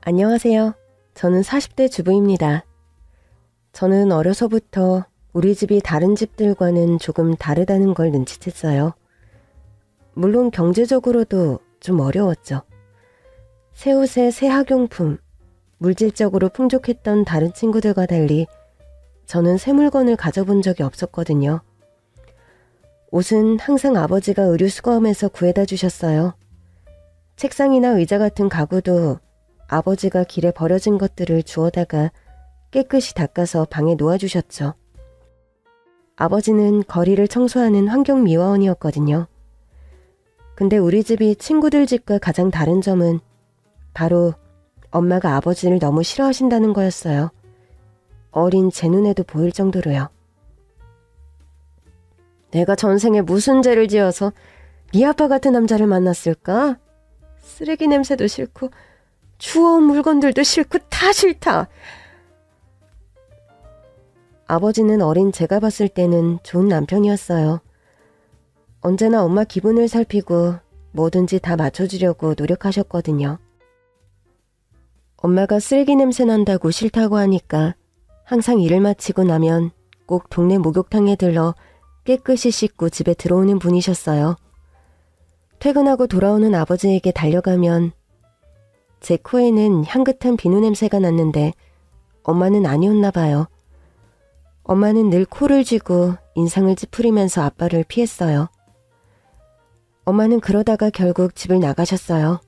안녕하세요. 저는 40대 주부입니다. 저는 어려서부터 우리 집이 다른 집들과는 조금 다르다는 걸 눈치챘어요. 물론 경제적으로도 좀 어려웠죠. 새 옷에 새 학용품, 물질적으로 풍족했던 다른 친구들과 달리 저는 새 물건을 가져본 적이 없었거든요. 옷은 항상 아버지가 의류 수거함에서 구해다 주셨어요. 책상이나 의자 같은 가구도 아버지가 길에 버려진 것들을 주워다가 깨끗이 닦아서 방에 놓아주셨죠. 아버지는 거리를 청소하는 환경미화원이었거든요. 근데 우리 집이 친구들 집과 가장 다른 점은 바로 엄마가 아버지를 너무 싫어하신다는 거였어요. 어린 제 눈에도 보일 정도로요. 내가 전생에 무슨 죄를 지어서 네 아빠 같은 남자를 만났을까? 쓰레기 냄새도 싫고 주워온 물건들도 싫고 다 싫다. 아버지는 어린 제가 봤을 때는 좋은 남편이었어요. 언제나 엄마 기분을 살피고 뭐든지 다 맞춰주려고 노력하셨거든요. 엄마가 쓰레기 냄새 난다고 싫다고 하니까 항상 일을 마치고 나면 꼭 동네 목욕탕에 들러 깨끗이 씻고 집에 들어오는 분이셨어요. 퇴근하고 돌아오는 아버지에게 달려가면 제 코에는 향긋한 비누 냄새가 났는데 엄마는 아니었나 봐요. 엄마는 늘 코를 쥐고 인상을 찌푸리면서 아빠를 피했어요. 엄마는 그러다가 결국 집을 나가셨어요.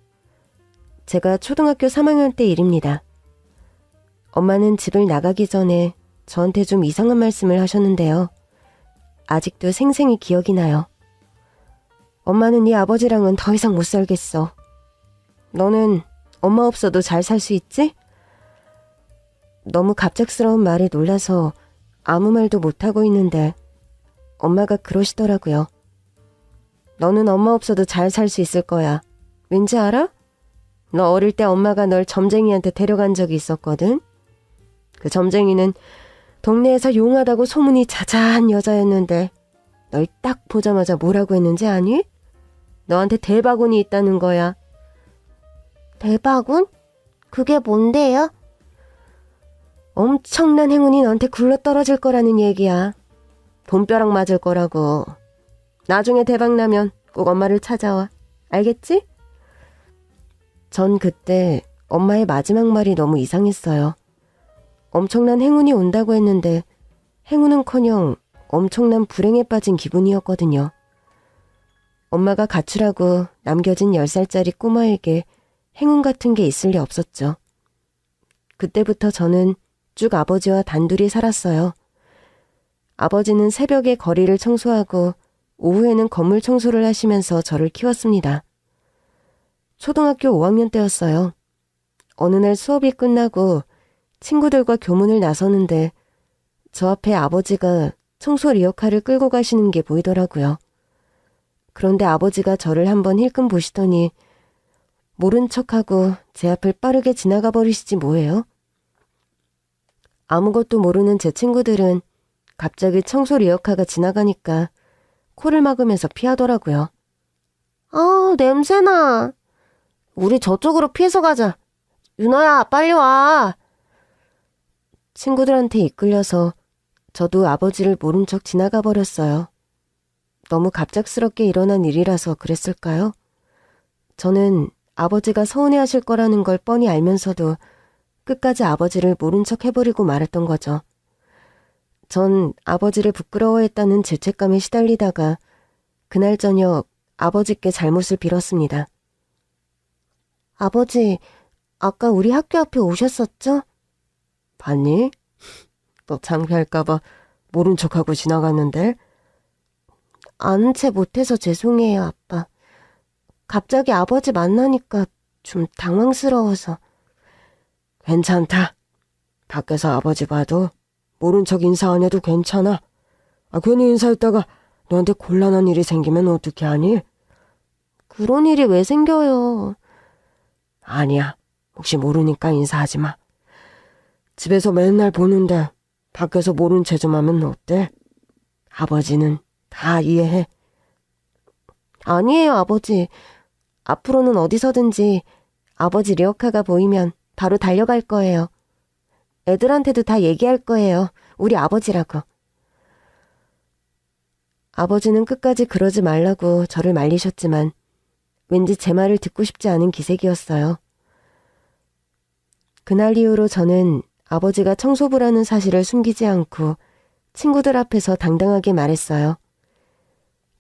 제가 초등학교 3학년 때 일입니다. 엄마는 집을 나가기 전에 저한테 좀 이상한 말씀을 하셨는데요. 아직도 생생히 기억이 나요. 엄마는 네 아버지랑은 더 이상 못 살겠어. 너는 엄마 없어도 잘 살 수 있지? 너무 갑작스러운 말에 놀라서 아무 말도 못하고 있는데 엄마가 그러시더라고요. 너는 엄마 없어도 잘 살 수 있을 거야. 왠지 알아? 너 어릴 때 엄마가 널 점쟁이한테 데려간 적이 있었거든. 그 점쟁이는 동네에서 용하다고 소문이 자자한 여자였는데 널 딱 보자마자 뭐라고 했는지 아니? 너한테 대바구니 있다는 거야. 대바군? 그게 뭔데요? 엄청난 행운이 너한테 굴러떨어질 거라는 얘기야. 돈벼락 맞을 거라고. 나중에 대박나면 꼭 엄마를 찾아와. 알겠지? 전 그때 엄마의 마지막 말이 너무 이상했어요. 엄청난 행운이 온다고 했는데 행운은커녕 엄청난 불행에 빠진 기분이었거든요. 엄마가 가출하고 남겨진 10살짜리 꼬마에게 행운 같은 게 있을 리 없었죠. 그때부터 저는 쭉 아버지와 단둘이 살았어요. 아버지는 새벽에 거리를 청소하고 오후에는 건물 청소를 하시면서 저를 키웠습니다. 초등학교 5학년 때였어요. 어느 날 수업이 끝나고 친구들과 교문을 나서는데 저 앞에 아버지가 청소 리어카를 끌고 가시는 게 보이더라고요. 그런데 아버지가 저를 한번 힐끔 보시더니 모른 척하고 제 앞을 빠르게 지나가 버리시지 뭐예요? 아무것도 모르는 제 친구들은 갑자기 청소 리어카가 지나가니까 코를 막으면서 피하더라고요. 아, 냄새나. 우리 저쪽으로 피해서 가자. 윤아야, 빨리 와. 친구들한테 이끌려서 저도 아버지를 모른 척 지나가 버렸어요. 너무 갑작스럽게 일어난 일이라서 그랬을까요? 저는 아버지가 서운해하실 거라는 걸 뻔히 알면서도 끝까지 아버지를 모른 척 해버리고 말았던 거죠. 전 아버지를 부끄러워했다는 죄책감에 시달리다가 그날 저녁 아버지께 잘못을 빌었습니다. 아버지, 아까 우리 학교 앞에 오셨었죠? 봤니? 너 창피할까봐 모른 척하고 지나갔는데? 아는 채 못해서 죄송해요, 아빠. 갑자기 아버지 만나니까 좀 당황스러워서. 괜찮다. 밖에서 아버지 봐도 모른 척 인사 안 해도 괜찮아. 괜히 인사했다가 너한테 곤란한 일이 생기면 어떻게 하니? 그런 일이 왜 생겨요? 아니야. 혹시 모르니까 인사하지 마. 집에서 맨날 보는데 밖에서 모른 체 좀 하면 어때? 아버지는 다 이해해. 아니에요, 아버지. 앞으로는 어디서든지 아버지 리어카가 보이면 바로 달려갈 거예요. 애들한테도 다 얘기할 거예요. 우리 아버지라고. 아버지는 끝까지 그러지 말라고 저를 말리셨지만 왠지 제 말을 듣고 싶지 않은 기색이었어요. 그날 이후로 저는 아버지가 청소부라는 사실을 숨기지 않고 친구들 앞에서 당당하게 말했어요.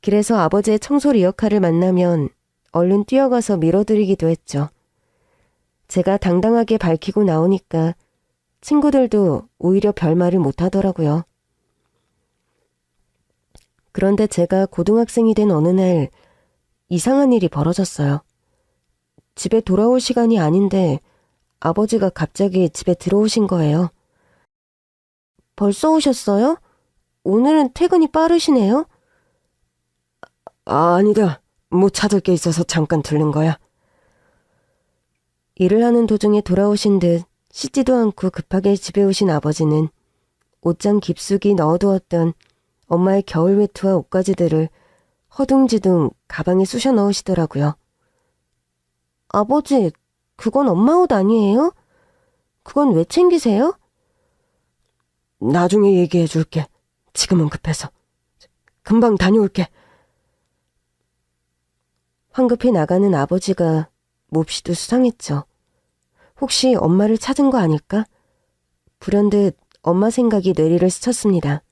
그래서 아버지의 청소 리어카를 만나면 얼른 뛰어가서 밀어드리기도 했죠. 제가 당당하게 밝히고 나오니까 친구들도 오히려 별말을 못하더라고요. 그런데 제가 고등학생이 된 어느 날 이상한 일이 벌어졌어요. 집에 돌아올 시간이 아닌데 아버지가 갑자기 집에 들어오신 거예요. 벌써 오셨어요? 오늘은 퇴근이 빠르시네요? 아니다. 못 찾을 게 있어서 잠깐 들른 거야. 일을 하는 도중에 돌아오신 듯 씻지도 않고 급하게 집에 오신 아버지는 옷장 깊숙이 넣어두었던 엄마의 겨울 외투와 옷가지들을 허둥지둥 가방에 쑤셔 넣으시더라고요. 아버지, 그건 엄마 옷 아니에요? 그건 왜 챙기세요? 나중에 얘기해 줄게. 지금은 급해서. 금방 다녀올게. 황급히 나가는 아버지가 몹시도 수상했죠. 혹시 엄마를 찾은 거 아닐까? 불현듯 엄마 생각이 뇌리를 스쳤습니다.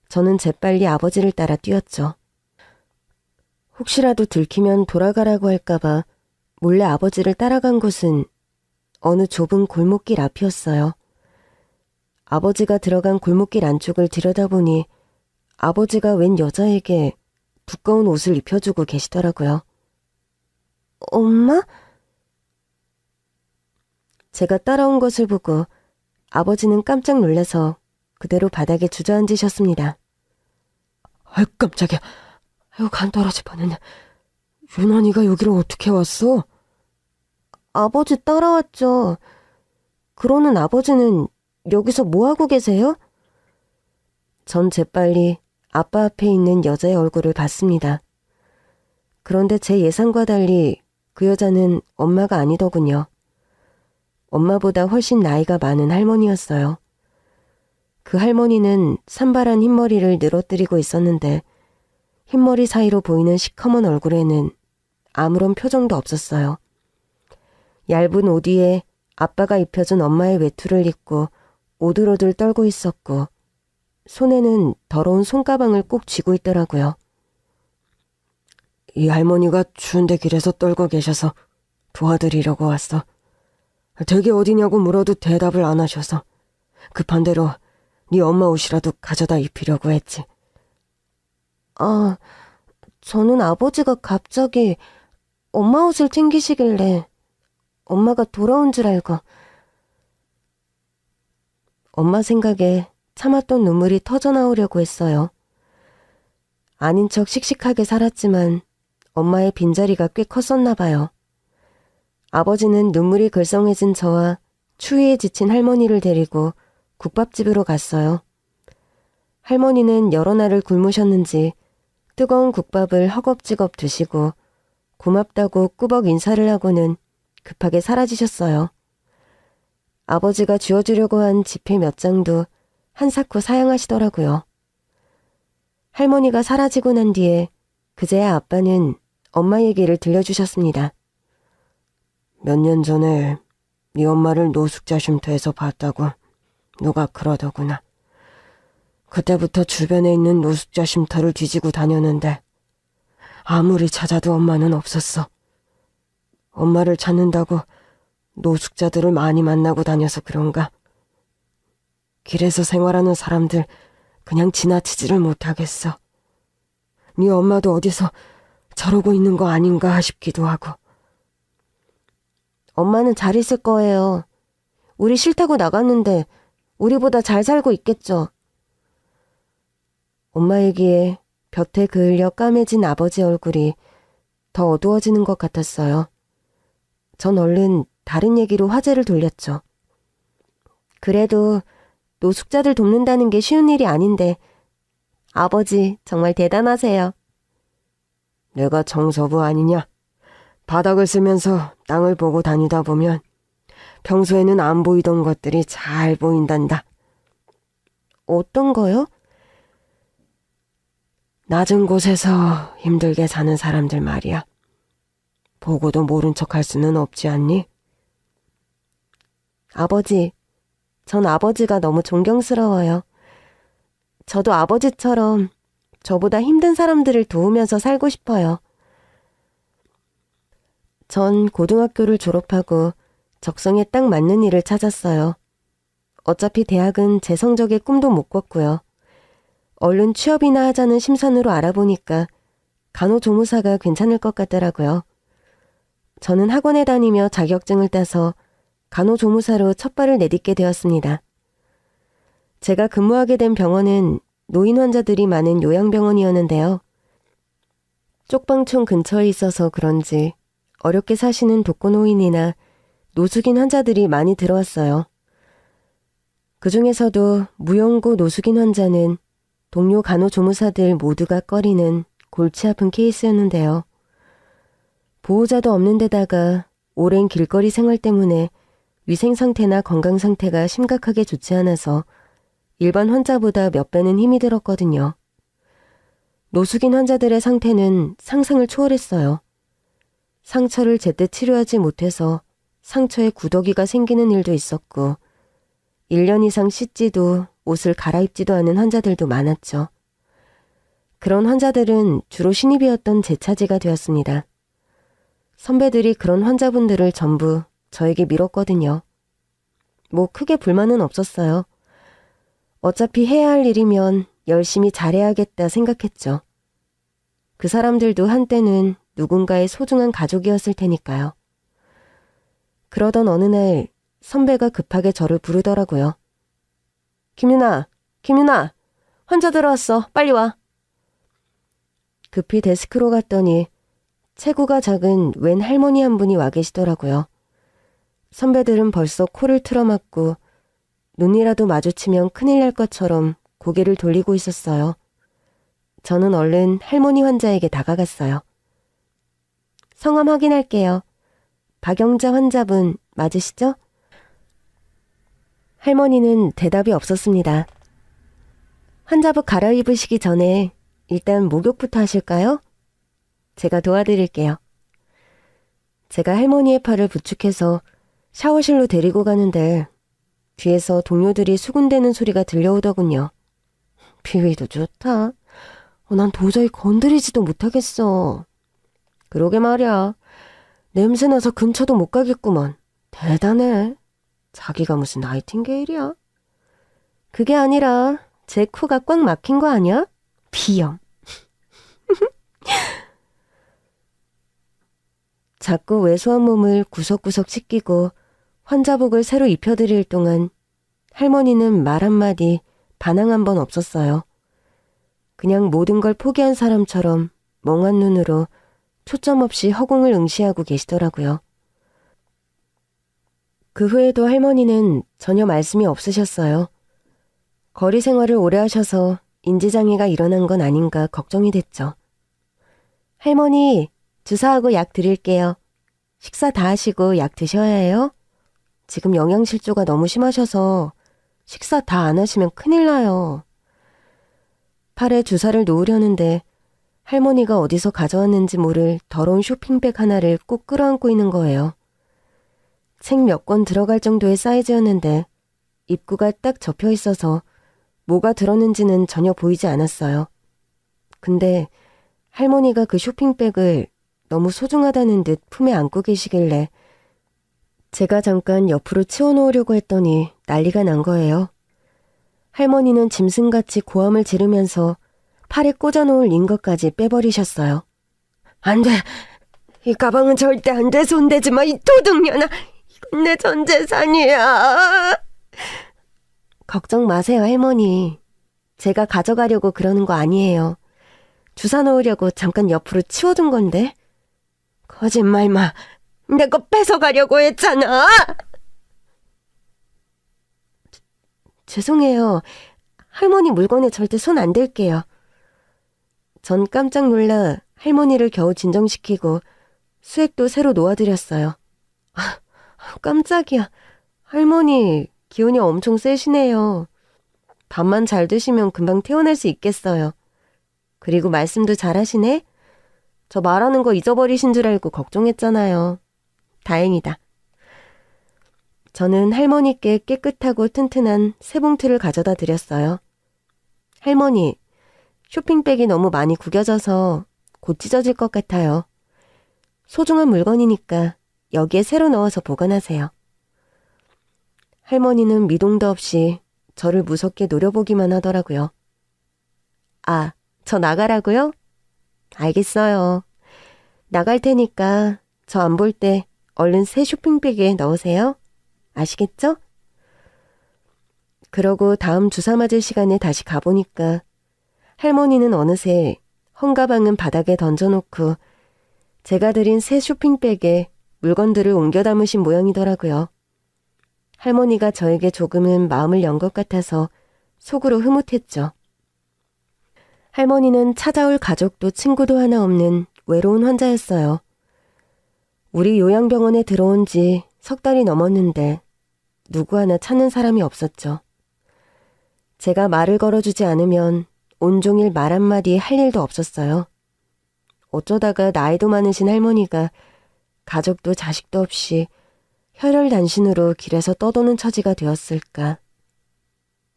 저는 재빨리 아버지를 따라 뛰었죠. 혹시라도 들키면 돌아가라고 할까봐 몰래 아버지를 따라간 곳은 어느 좁은 골목길 앞이었어요. 아버지가 들어간 골목길 안쪽을 들여다보니 아버지가 웬 여자에게 두꺼운 옷을 입혀주고 계시더라고요. 엄마? 제가 따라온 것을 보고 아버지는 깜짝 놀라서 그대로 바닥에 주저앉으셨습니다. 아유, 깜짝이야. 아유, 간 떨어질 뻔했네. 유난히가 여기로 어떻게 왔어? 아버지 따라왔죠. 그러는 아버지는 여기서 뭐하고 계세요? 전 재빨리 아빠 앞에 있는 여자의 얼굴을 봤습니다. 그런데 제 예상과 달리 그 여자는 엄마가 아니더군요. 엄마보다 훨씬 나이가 많은 할머니였어요. 그 할머니는 산발한 흰머리를 늘어뜨리고 있었는데 흰머리 사이로 보이는 시커먼 얼굴에는 아무런 표정도 없었어요. 얇은 옷 위에 아빠가 입혀준 엄마의 외투를 입고 오들오들 떨고 있었고 손에는 더러운 손가방을 꼭 쥐고 있더라고요. 이 할머니가 추운데 길에서 떨고 계셔서 도와드리려고 왔어. 댁이 어디냐고 물어도 대답을 안 하셔서 급한 대로 네 엄마 옷이라도 가져다 입히려고 했지. 아, 저는 아버지가 갑자기 엄마 옷을 챙기시길래 엄마가 돌아온 줄 알고. 엄마 생각에 참았던 눈물이 터져나오려고 했어요. 아닌 척 씩씩하게 살았지만 엄마의 빈자리가 꽤 컸었나 봐요. 아버지는 눈물이 글썽해진 저와 추위에 지친 할머니를 데리고 국밥집으로 갔어요. 할머니는 여러 날을 굶으셨는지 뜨거운 국밥을 허겁지겁 드시고 고맙다고 꾸벅 인사를 하고는 급하게 사라지셨어요. 아버지가 쥐어주려고 한 지폐 몇 장도 한사코 사양하시더라고요. 할머니가 사라지고 난 뒤에 그제야 아빠는 엄마 얘기를 들려주셨습니다. 몇 년 전에 네 엄마를 노숙자 쉼터에서 봤다고 누가 그러더구나. 그때부터 주변에 있는 노숙자 쉼터를 뒤지고 다녔는데 아무리 찾아도 엄마는 없었어. 엄마를 찾는다고 노숙자들을 많이 만나고 다녀서 그런가? 길에서 생활하는 사람들 그냥 지나치지를 못하겠어. 네 엄마도 어디서 저러고 있는 거 아닌가 싶기도 하고. 엄마는 잘 있을 거예요. 우리 싫다고 나갔는데 우리보다 잘 살고 있겠죠. 엄마 얘기에 볕에 그을려 까매진 아버지 얼굴이 더 어두워지는 것 같았어요. 전 얼른 다른 얘기로 화제를 돌렸죠. 그래도 노숙자들 돕는다는 게 쉬운 일이 아닌데 아버지 정말 대단하세요. 내가 정서부 아니냐? 바닥을 쓰면서 땅을 보고 다니다 보면 평소에는 안 보이던 것들이 잘 보인단다. 어떤 거요? 낮은 곳에서 힘들게 사는 사람들 말이야. 보고도 모른 척 할 수는 없지 않니? 아버지, 전 아버지가 너무 존경스러워요. 저도 아버지처럼 저보다 힘든 사람들을 도우면서 살고 싶어요. 전 고등학교를 졸업하고 적성에 딱 맞는 일을 찾았어요. 어차피 대학은 제 성적에 꿈도 못 꿨고요. 얼른 취업이나 하자는 심산으로 알아보니까 간호조무사가 괜찮을 것 같더라고요. 저는 학원에 다니며 자격증을 따서 간호조무사로 첫 발을 내딛게 되었습니다. 제가 근무하게 된 병원은 노인 환자들이 많은 요양병원이었는데요. 쪽방촌 근처에 있어서 그런지 어렵게 사시는 독거노인이나 노숙인 환자들이 많이 들어왔어요. 그 중에서도 무연고 노숙인 환자는 동료 간호조무사들 모두가 꺼리는 골치 아픈 케이스였는데요. 보호자도 없는 데다가 오랜 길거리 생활 때문에 위생 상태나 건강 상태가 심각하게 좋지 않아서 일반 환자보다 몇 배는 힘이 들었거든요. 노숙인 환자들의 상태는 상상을 초월했어요. 상처를 제때 치료하지 못해서 상처에 구더기가 생기는 일도 있었고 1년 이상 씻지도 옷을 갈아입지도 않은 환자들도 많았죠. 그런 환자들은 주로 신입이었던 제 차지가 되었습니다. 선배들이 그런 환자분들을 전부 저에게 밀었거든요. 뭐 크게 불만은 없었어요. 어차피 해야 할 일이면 열심히 잘해야겠다 생각했죠. 그 사람들도 한때는 누군가의 소중한 가족이었을 테니까요. 그러던 어느 날 선배가 급하게 저를 부르더라고요. 김유나, 환자 들어왔어. 빨리 와. 급히 데스크로 갔더니 체구가 작은 웬 할머니 한 분이 와 계시더라고요. 선배들은 벌써 코를 틀어막고 눈이라도 마주치면 큰일 날 것처럼 고개를 돌리고 있었어요. 저는 얼른 할머니 환자에게 다가갔어요. 성함 확인할게요. 박영자 환자분 맞으시죠? 할머니는 대답이 없었습니다. 환자복 갈아입으시기 전에 일단 목욕부터 하실까요? 제가 도와드릴게요. 제가 할머니의 팔을 부축해서 샤워실로 데리고 가는데 뒤에서 동료들이 수군대는 소리가 들려오더군요. 비위도 좋다. 난 도저히 건드리지도 못하겠어. 그러게 말이야. 냄새나서 근처도 못 가겠구먼. 대단해. 자기가 무슨 나이팅게일이야? 그게 아니라 제 코가 꽉 막힌 거 아니야? 비염. 자꾸 왜소한 몸을 구석구석 씻기고 환자복을 새로 입혀드릴 동안 할머니는 말 한마디 반항 한 번 없었어요. 그냥 모든 걸 포기한 사람처럼 멍한 눈으로 초점 없이 허공을 응시하고 계시더라고요. 그 후에도 할머니는 전혀 말씀이 없으셨어요. 거리 생활을 오래 하셔서 인지장애가 일어난 건 아닌가 걱정이 됐죠. 할머니, 주사하고 약 드릴게요. 식사 다 하시고 약 드셔야 해요. 지금 영양실조가 너무 심하셔서 식사 다 안 하시면 큰일 나요. 팔에 주사를 놓으려는데 할머니가 어디서 가져왔는지 모를 더러운 쇼핑백 하나를 꼭 끌어안고 있는 거예요. 책 몇 권 들어갈 정도의 사이즈였는데 입구가 딱 접혀 있어서 뭐가 들었는지는 전혀 보이지 않았어요. 근데 할머니가 그 쇼핑백을 너무 소중하다는 듯 품에 안고 계시길래 제가 잠깐 옆으로 치워놓으려고 했더니 난리가 난 거예요. 할머니는 짐승같이 고함을 지르면서 팔에 꽂아놓을 인것까지 빼버리셨어요. 안 돼! 이 가방은 절대 안 돼! 손대지 마! 이 도둑년아! 이건 내 전 재산이야! 걱정 마세요, 할머니. 제가 가져가려고 그러는 거 아니에요. 주사 놓으려고 잠깐 옆으로 치워둔 건데. 거짓말 마. 내 거 뺏어가려고 했잖아. 죄송해요. 할머니 물건에 절대 손 안 댈게요. 전 깜짝 놀라 할머니를 겨우 진정시키고 수액도 새로 놓아드렸어요. 깜짝이야. 할머니, 기운이 엄청 세시네요. 밥만 잘 드시면 금방 퇴원할 수 있겠어요. 그리고 말씀도 잘하시네? 저 말하는 거 잊어버리신 줄 알고 걱정했잖아요. 다행이다. 저는 할머니께 깨끗하고 튼튼한 새 봉투를 가져다 드렸어요. 할머니, 쇼핑백이 너무 많이 구겨져서 곧 찢어질 것 같아요. 소중한 물건이니까 여기에 새로 넣어서 보관하세요. 할머니는 미동도 없이 저를 무섭게 노려보기만 하더라고요. 아, 저 나가라고요? 알겠어요. 나갈 테니까 저 안 볼 때 얼른 새 쇼핑백에 넣으세요. 아시겠죠? 그러고 다음 주사 맞을 시간에 다시 가보니까 할머니는 어느새 헝가방은 바닥에 던져놓고 제가 드린 새 쇼핑백에 물건들을 옮겨 담으신 모양이더라고요. 할머니가 저에게 조금은 마음을 연 것 같아서 속으로 흐뭇했죠. 할머니는 찾아올 가족도 친구도 하나 없는 외로운 환자였어요. 우리 요양병원에 들어온 지 석 달이 넘었는데 누구 하나 찾는 사람이 없었죠. 제가 말을 걸어주지 않으면 온종일 말 한마디 할 일도 없었어요. 어쩌다가 나이도 많으신 할머니가 가족도 자식도 없이 혈혈단신으로 길에서 떠도는 처지가 되었을까.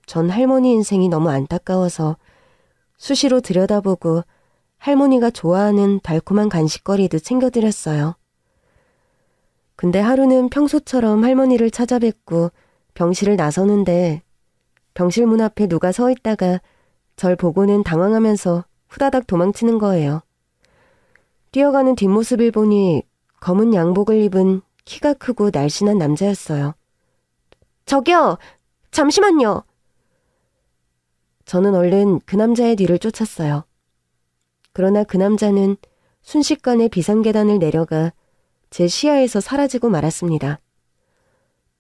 전 할머니 인생이 너무 안타까워서 수시로 들여다보고 할머니가 좋아하는 달콤한 간식거리도 챙겨드렸어요. 근데 하루는 평소처럼 할머니를 찾아뵙고 병실을 나서는데 병실 문 앞에 누가 서 있다가 절 보고는 당황하면서 후다닥 도망치는 거예요. 뛰어가는 뒷모습을 보니 검은 양복을 입은 키가 크고 날씬한 남자였어요. 저기요! 잠시만요! 저는 얼른 그 남자의 뒤를 쫓았어요. 그러나 그 남자는 순식간에 비상계단을 내려가 제 시야에서 사라지고 말았습니다.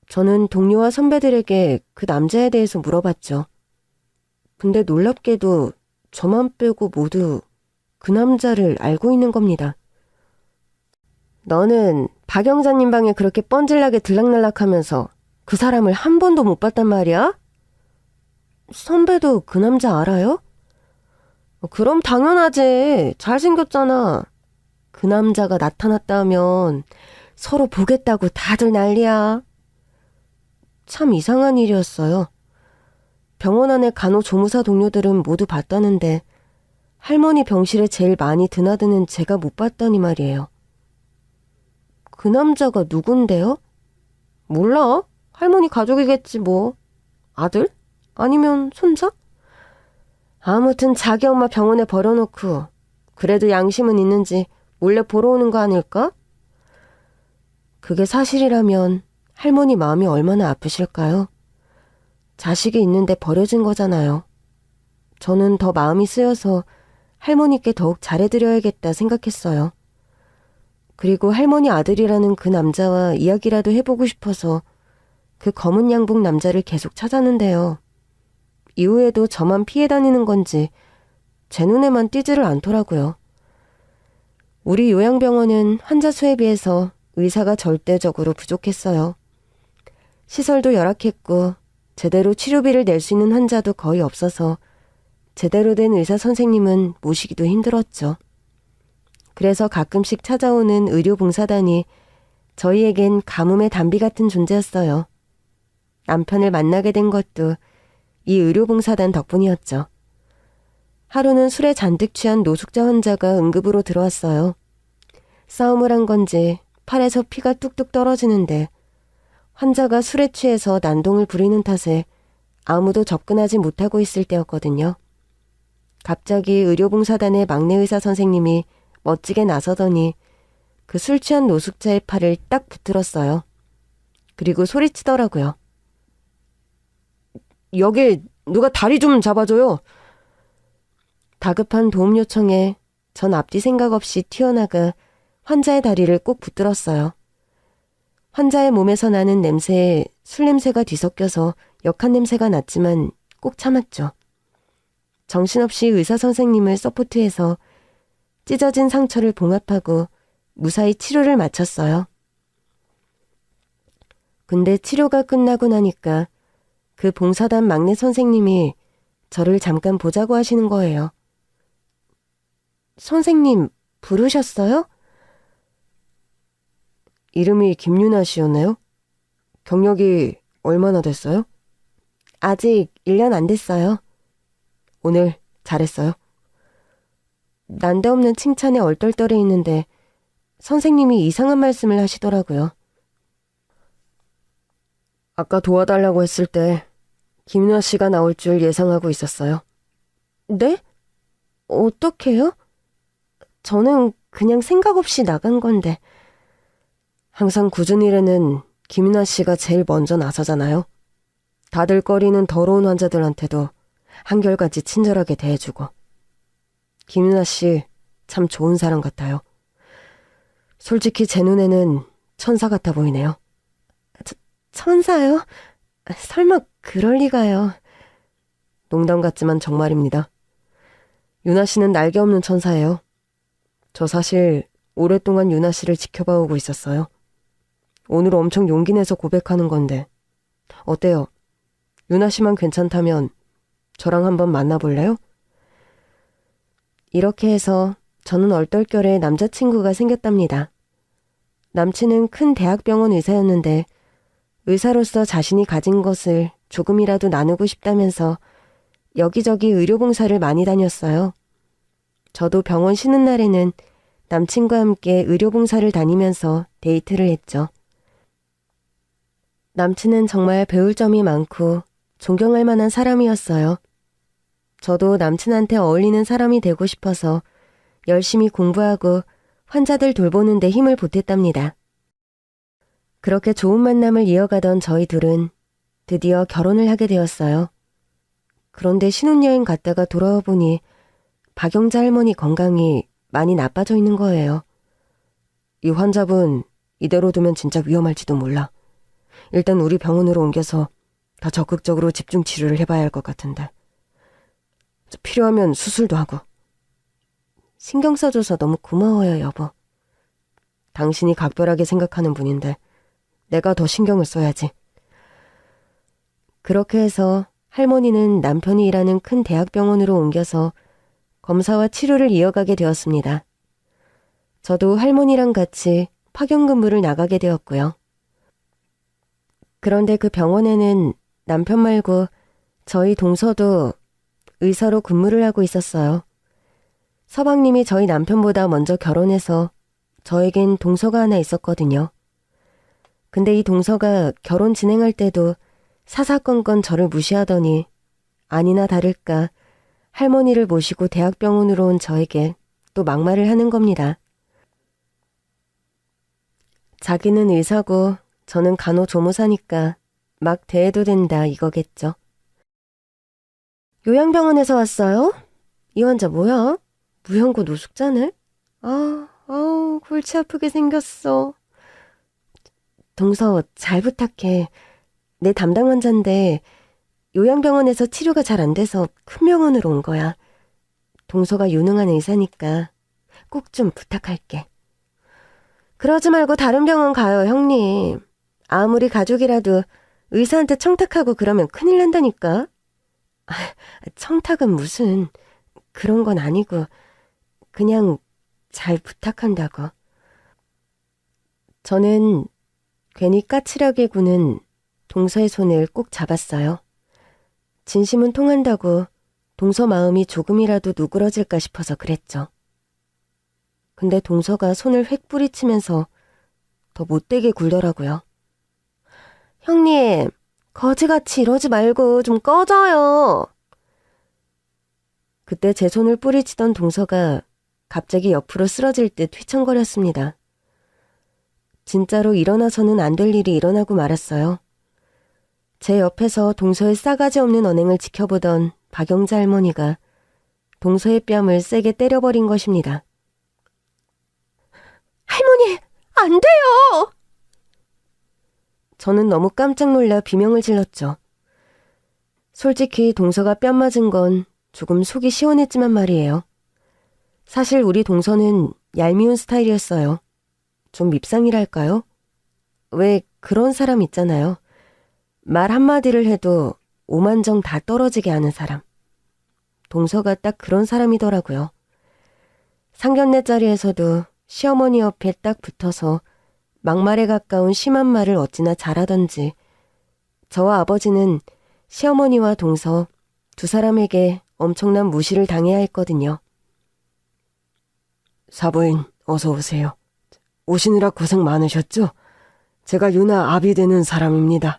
저는 동료와 선배들에게 그 남자에 대해서 물어봤죠. 근데 놀랍게도 저만 빼고 모두 그 남자를 알고 있는 겁니다. 너는 박영자님 방에 그렇게 뻔질나게 들락날락하면서 그 사람을 한 번도 못 봤단 말이야? 선배도 그 남자 알아요? 그럼 당연하지. 잘생겼잖아. 그 남자가 나타났다 하면 서로 보겠다고 다들 난리야. 참 이상한 일이었어요. 병원 안에 간호조무사 동료들은 모두 봤다는데 할머니 병실에 제일 많이 드나드는 제가 못 봤다니 말이에요. 그 남자가 누군데요? 몰라. 할머니 가족이겠지 뭐. 아들? 아니면 손자? 아무튼 자기 엄마 병원에 버려놓고 그래도 양심은 있는지 몰래 보러 오는 거 아닐까? 그게 사실이라면 할머니 마음이 얼마나 아프실까요? 자식이 있는데 버려진 거잖아요. 저는 더 마음이 쓰여서 할머니께 더욱 잘해드려야겠다 생각했어요. 그리고 할머니 아들이라는 그 남자와 이야기라도 해보고 싶어서 그 검은 양복 남자를 계속 찾았는데요. 이후에도 저만 피해 다니는 건지 제 눈에만 띄지를 않더라고요. 우리 요양병원은 환자 수에 비해서 의사가 절대적으로 부족했어요. 시설도 열악했고 제대로 치료비를 낼 수 있는 환자도 거의 없어서 제대로 된 의사 선생님은 모시기도 힘들었죠. 그래서 가끔씩 찾아오는 의료봉사단이 저희에겐 가뭄의 단비 같은 존재였어요. 남편을 만나게 된 것도 이 의료봉사단 덕분이었죠. 하루는 술에 잔뜩 취한 노숙자 환자가 응급으로 들어왔어요. 싸움을 한 건지 팔에서 피가 뚝뚝 떨어지는데 환자가 술에 취해서 난동을 부리는 탓에 아무도 접근하지 못하고 있을 때였거든요. 갑자기 의료봉사단의 막내 의사 선생님이 멋지게 나서더니 그 술 취한 노숙자의 팔을 딱 붙들었어요. 그리고 소리치더라고요. 여기 누가 다리 좀 잡아줘요. 다급한 도움 요청에 전 앞뒤 생각 없이 튀어나가 환자의 다리를 꼭 붙들었어요. 환자의 몸에서 나는 냄새에 술 냄새가 뒤섞여서 역한 냄새가 났지만 꼭 참았죠. 정신없이 의사 선생님을 서포트해서 찢어진 상처를 봉합하고 무사히 치료를 마쳤어요. 근데 치료가 끝나고 나니까 그 봉사단 막내 선생님이 저를 잠깐 보자고 하시는 거예요. 선생님, 부르셨어요? 이름이 김유나 씨였나요? 경력이 얼마나 됐어요? 아직 1년 안 됐어요. 오늘 잘했어요. 난데없는 칭찬에 얼떨떨해 있는데 선생님이 이상한 말씀을 하시더라고요. 아까 도와달라고 했을 때 김유나 씨가 나올 줄 예상하고 있었어요. 네? 어떡해요? 저는 그냥 생각 없이 나간 건데. 항상 굳은 일에는 김유나 씨가 제일 먼저 나서잖아요. 다들 꺼리는 더러운 환자들한테도 한결같이 친절하게 대해주고. 김유나 씨 참 좋은 사람 같아요. 솔직히 제 눈에는 천사 같아 보이네요. 천사요? 설마 그럴 리가요. 농담 같지만 정말입니다. 유나 씨는 날개 없는 천사예요. 저 사실 오랫동안 유나 씨를 지켜봐오고 있었어요. 오늘 엄청 용기 내서 고백하는 건데 어때요? 유나 씨만 괜찮다면 저랑 한번 만나볼래요? 이렇게 해서 저는 얼떨결에 남자친구가 생겼답니다. 남친은 큰 대학병원 의사였는데 의사로서 자신이 가진 것을 조금이라도 나누고 싶다면서 여기저기 의료봉사를 많이 다녔어요. 저도 병원 쉬는 날에는 남친과 함께 의료봉사를 다니면서 데이트를 했죠. 남친은 정말 배울 점이 많고 존경할 만한 사람이었어요. 저도 남친한테 어울리는 사람이 되고 싶어서 열심히 공부하고 환자들 돌보는 데 힘을 보탰답니다. 그렇게 좋은 만남을 이어가던 저희 둘은 드디어 결혼을 하게 되었어요. 그런데 신혼여행 갔다가 돌아와 보니 박영자 할머니 건강이 많이 나빠져 있는 거예요. 이 환자분 이대로 두면 진짜 위험할지도 몰라. 일단 우리 병원으로 옮겨서 더 적극적으로 집중 치료를 해봐야 할 것 같은데. 필요하면 수술도 하고. 신경 써줘서 너무 고마워요, 여보. 당신이 각별하게 생각하는 분인데 내가 더 신경을 써야지. 그렇게 해서 할머니는 남편이 일하는 큰 대학병원으로 옮겨서 검사와 치료를 이어가게 되었습니다. 저도 할머니랑 같이 파견 근무를 나가게 되었고요. 그런데 그 병원에는 남편 말고 저희 동서도 의사로 근무를 하고 있었어요. 서방님이 저희 남편보다 먼저 결혼해서 저에겐 동서가 하나 있었거든요. 근데 이 동서가 결혼 진행할 때도 사사건건 저를 무시하더니 아니나 다를까 할머니를 모시고 대학병원으로 온 저에게 또 막말을 하는 겁니다. 자기는 의사고 저는 간호조무사니까 막 대해도 된다 이거겠죠. 요양병원에서 왔어요? 이 환자 뭐야? 무형고 노숙자네? 아우 골치 아프게 생겼어. 동서 잘 부탁해. 내 담당 환자인데 요양병원에서 치료가 잘 안 돼서 큰 병원으로 온 거야. 동서가 유능한 의사니까 꼭 좀 부탁할게. 그러지 말고 다른 병원 가요, 형님. 아무리 가족이라도 의사한테 청탁하고 그러면 큰일 난다니까. 청탁은 무슨 그런 건 아니고 그냥 잘 부탁한다고. 저는 괜히 까칠하게 구는 동서의 손을 꼭 잡았어요. 진심은 통한다고 동서 마음이 조금이라도 누그러질까 싶어서 그랬죠. 근데 동서가 손을 획 뿌리치면서 더 못되게 굴더라고요. 형님, 거지같이 이러지 말고 좀 꺼져요. 그때 제 손을 뿌리치던 동서가 갑자기 옆으로 쓰러질 듯 휘청거렸습니다. 진짜로 일어나서는 안 될 일이 일어나고 말았어요. 제 옆에서 동서의 싸가지 없는 언행을 지켜보던 박영자 할머니가 동서의 뺨을 세게 때려버린 것입니다. 할머니, 안 돼요! 저는 너무 깜짝 놀라 비명을 질렀죠. 솔직히 동서가 뺨 맞은 건 조금 속이 시원했지만 말이에요. 사실 우리 동서는 얄미운 스타일이었어요. 좀 밉상이랄까요? 왜 그런 사람 있잖아요. 말 한마디를 해도 오만정 다 떨어지게 하는 사람. 동서가 딱 그런 사람이더라고요. 상견례 자리에서도 시어머니 옆에 딱 붙어서 막말에 가까운 심한 말을 어찌나 잘하던지 저와 아버지는 시어머니와 동서 두 사람에게 엄청난 무시를 당해야 했거든요. 사부인 어서 오세요. 오시느라 고생 많으셨죠? 제가 유나 아비 되는 사람입니다.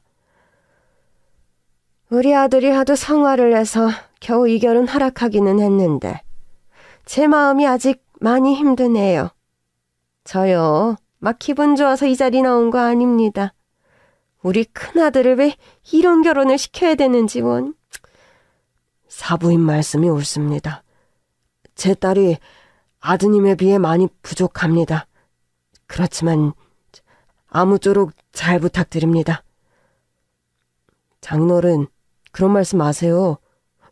우리 아들이 하도 성화를 해서 겨우 이 결혼 하락하기는 했는데 제 마음이 아직 많이 힘드네요. 저요, 막 기분 좋아서 이 자리 나온 거 아닙니다. 우리 큰아들을 왜 이런 결혼을 시켜야 되는지 원. 사부인 말씀이 옳습니다. 제 딸이 아드님에 비해 많이 부족합니다. 그렇지만 아무쪼록 잘 부탁드립니다. 장인어른, 그런 말씀 마세요.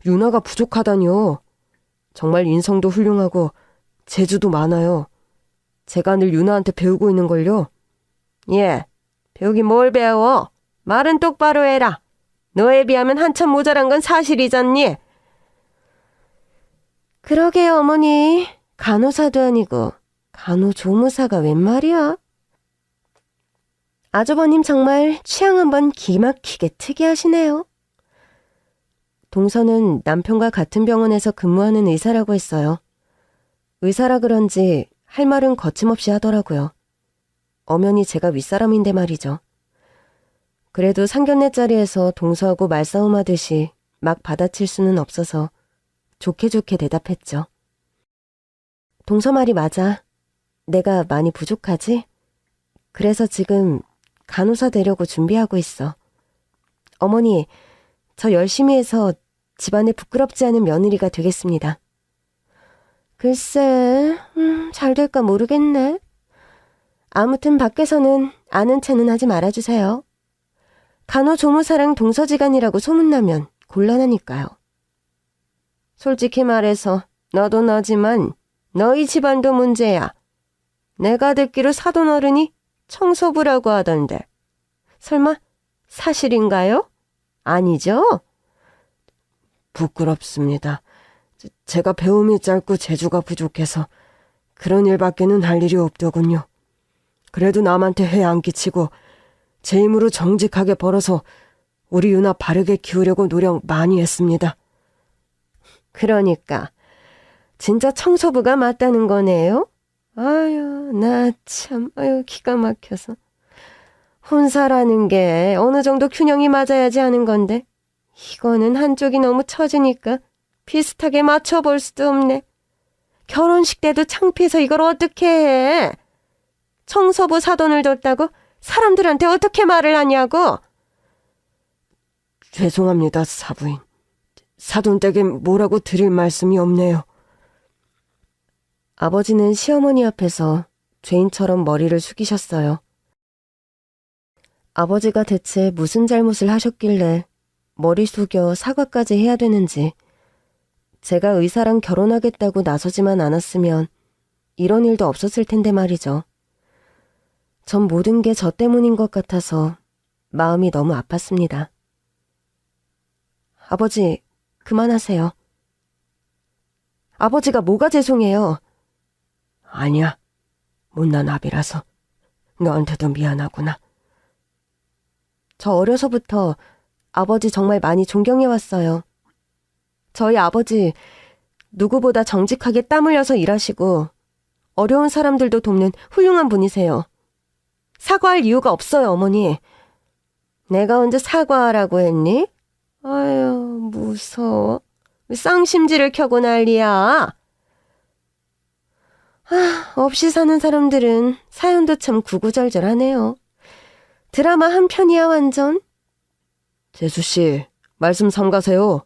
유나가 부족하다니요. 정말 인성도 훌륭하고 재주도 많아요. 제가 늘 유나한테 배우고 있는걸요. 예, 배우긴 뭘 배워. 말은 똑바로 해라. 너에 비하면 한참 모자란 건 사실이잖니. 그러게요, 어머니. 간호사도 아니고 간호조무사가 웬 말이야? 아주버님 정말 취향 한번 기막히게 특이하시네요. 동서는 남편과 같은 병원에서 근무하는 의사라고 했어요. 의사라 그런지 할 말은 거침없이 하더라고요. 엄연히 제가 윗사람인데 말이죠. 그래도 상견례 자리에서 동서하고 말싸움하듯이 막 받아칠 수는 없어서 좋게 좋게 대답했죠. 동서 말이 맞아. 내가 많이 부족하지? 그래서 지금 간호사 되려고 준비하고 있어. 어머니, 저 열심히 해서 집안에 부끄럽지 않은 며느리가 되겠습니다. 글쎄, 잘 될까 모르겠네. 아무튼 밖에서는 아는 체는 하지 말아주세요. 간호조무사랑 동서지간이라고 소문나면 곤란하니까요. 솔직히 말해서 너도 너지만 너희 집안도 문제야. 내가 듣기로 사돈 어른이 청소부라고 하던데. 설마 사실인가요? 아니죠? 부끄럽습니다. 제가 배움이 짧고 재주가 부족해서 그런 일밖에는 할 일이 없더군요. 그래도 남한테 해 안 끼치고 제 힘으로 정직하게 벌어서 우리 유나 바르게 키우려고 노력 많이 했습니다. 그러니까 진짜 청소부가 맞다는 거네요? 아유, 나 참, 기가 막혀서. 혼사라는 게 어느 정도 균형이 맞아야지 하는 건데 이거는 한쪽이 너무 처지니까 비슷하게 맞춰볼 수도 없네. 결혼식 때도 창피해서 이걸 어떻게 해? 청소부 사돈을 뒀다고 사람들한테 어떻게 말을 하냐고? 죄송합니다, 사부인. 사돈댁에 뭐라고 드릴 말씀이 없네요. 아버지는 시어머니 앞에서 죄인처럼 머리를 숙이셨어요. 아버지가 대체 무슨 잘못을 하셨길래 머리 숙여 사과까지 해야 되는지. 제가 의사랑 결혼하겠다고 나서지만 않았으면 이런 일도 없었을 텐데 말이죠. 전 모든 게 저 때문인 것 같아서 마음이 너무 아팠습니다. 아버지, 그만하세요. 아버지가 뭐가 죄송해요? 아니야, 못난 아비라서 너한테도 미안하구나. 저 어려서부터 아버지 정말 많이 존경해왔어요. 저희 아버지 누구보다 정직하게 땀 흘려서 일하시고 어려운 사람들도 돕는 훌륭한 분이세요. 사과할 이유가 없어요, 어머니. 내가 언제 사과하라고 했니? 아유, 무서워. 왜 쌍심지를 켜고 난리야? 없이 사는 사람들은 사연도 참 구구절절하네요. 드라마 한 편이야 완전. 재수씨, 말씀 삼가세요.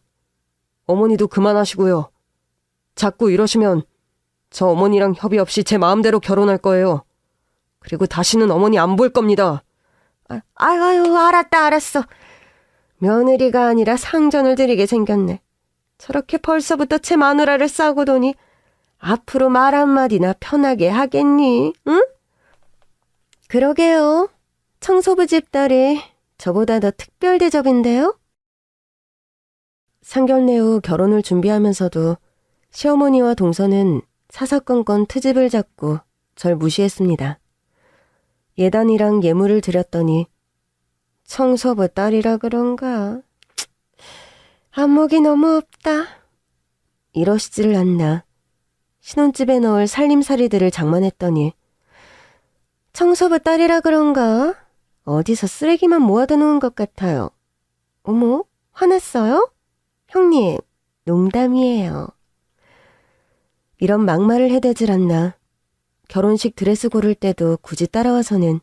어머니도 그만하시고요. 자꾸 이러시면 저 어머니랑 협의 없이 제 마음대로 결혼할 거예요. 그리고 다시는 어머니 안 볼 겁니다. 아유, 알았어. 며느리가 아니라 상전을 드리게 생겼네. 저렇게 벌써부터 제 마누라를 싸고 도니 앞으로 말 한마디나 편하게 하겠니? 응? 그러게요. 청소부 집 딸이 저보다 더 특별 대접인데요? 상견례 후 결혼을 준비하면서도 시어머니와 동서는 사사건건 트집을 잡고 절 무시했습니다. 예단이랑 예물을 드렸더니 청소부 딸이라 그런가? 안목이 너무 없다. 이러시지를 않나. 신혼집에 넣을 살림살이들을 장만했더니 청소부 딸이라 그런가? 어디서 쓰레기만 모아다 놓은 것 같아요. 어머, 화났어요? 형님, 농담이에요. 이런 막말을 해대질 않나. 결혼식 드레스 고를 때도 굳이 따라와서는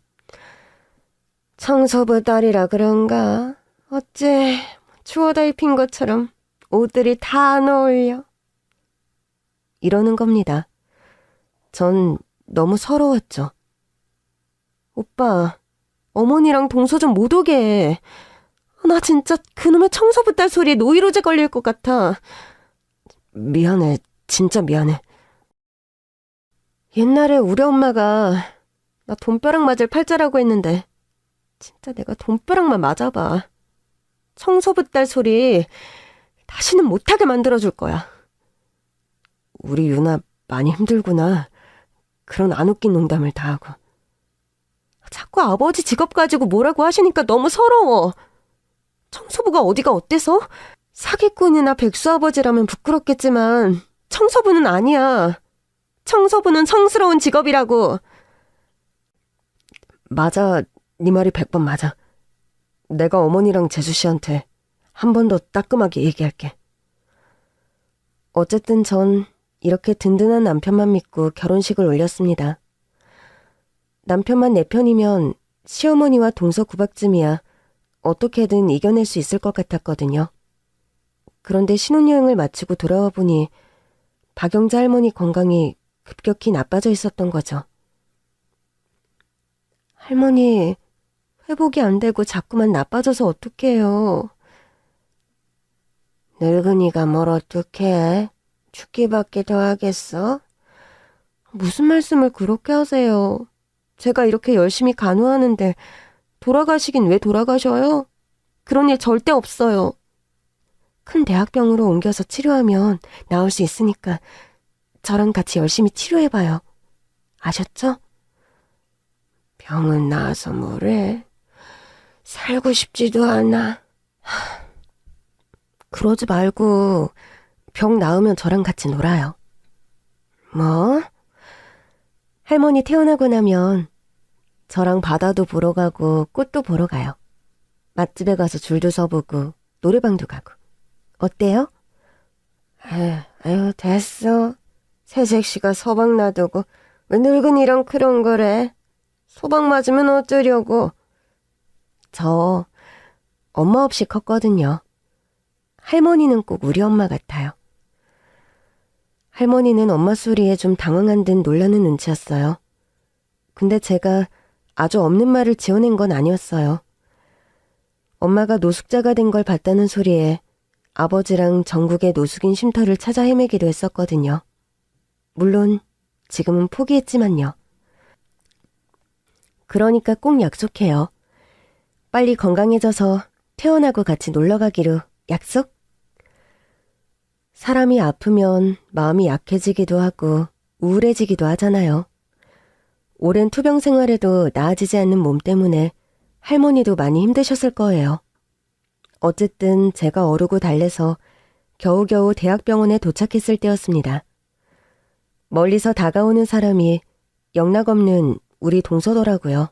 청소부 딸이라 그런가? 어째 추워다 입힌 것처럼 옷들이 다 안 어울려. 이러는 겁니다. 전 너무 서러웠죠. 오빠, 어머니랑 동서 좀 못 오게 해. 나 진짜 그놈의 청소부 딸 소리에 노이로제 걸릴 것 같아. 미안해, 진짜 미안해. 옛날에 우리 엄마가 나 돈벼락 맞을 팔자라고 했는데 진짜 내가 돈벼락만 맞아봐. 청소부 딸 소리 다시는 못하게 만들어줄 거야. 우리 유나 많이 힘들구나. 그런 안 웃긴 농담을 다 하고. 자꾸 아버지 직업 가지고 뭐라고 하시니까 너무 서러워. 청소부가 어디가 어때서? 사기꾼이나 백수아버지라면 부끄럽겠지만 청소부는 아니야. 청소부는 성스러운 직업이라고. 맞아, 네 말이 100번 맞아. 내가 어머니랑 재수씨한테 한 번 더 따끔하게 얘기할게. 어쨌든 전 이렇게 든든한 남편만 믿고 결혼식을 올렸습니다. 남편만 내 편이면 시어머니와 동서 구박쯤이야 어떻게든 이겨낼 수 있을 것 같았거든요. 그런데 신혼여행을 마치고 돌아와 보니 박영자 할머니 건강이 급격히 나빠져 있었던 거죠. 할머니, 회복이 안 되고 자꾸만 나빠져서 어떡해요. 늙은이가 뭘 어떡해. 죽기밖에 더 하겠어? 무슨 말씀을 그렇게 하세요. 제가 이렇게 열심히 간호하는데 돌아가시긴 왜 돌아가셔요? 그런 일 절대 없어요. 큰 대학병으로 옮겨서 치료하면 나을 수 있으니까 저랑 같이 열심히 치료해봐요. 아셨죠? 병은 나아서 뭐래. 살고 싶지도 않아. 그러지 말고 병 나으면 저랑 같이 놀아요. 뭐? 할머니 태어나고 나면 저랑 바다도 보러 가고 꽃도 보러 가요. 맛집에 가서 줄도 서보고 노래방도 가고. 어때요? 아유 됐어. 새색시가 서방 놔두고 왜 늙은이랑 그런 거래. 소방 맞으면 어쩌려고. 저 엄마 없이 컸거든요. 할머니는 꼭 우리 엄마 같아요. 할머니는 엄마 소리에 좀 당황한 듯 놀라는 눈치였어요. 근데 제가 아주 없는 말을 지어낸 건 아니었어요. 엄마가 노숙자가 된 걸 봤다는 소리에 아버지랑 전국의 노숙인 쉼터를 찾아 헤매기도 했었거든요. 물론 지금은 포기했지만요. 그러니까 꼭 약속해요. 빨리 건강해져서 태어나고 같이 놀러가기로 약속? 사람이 아프면 마음이 약해지기도 하고 우울해지기도 하잖아요. 오랜 투병 생활에도 나아지지 않는 몸 때문에 할머니도 많이 힘드셨을 거예요. 어쨌든 제가 어르고 달래서 겨우겨우 대학병원에 도착했을 때였습니다. 멀리서 다가오는 사람이 영락없는 우리 동서더라고요.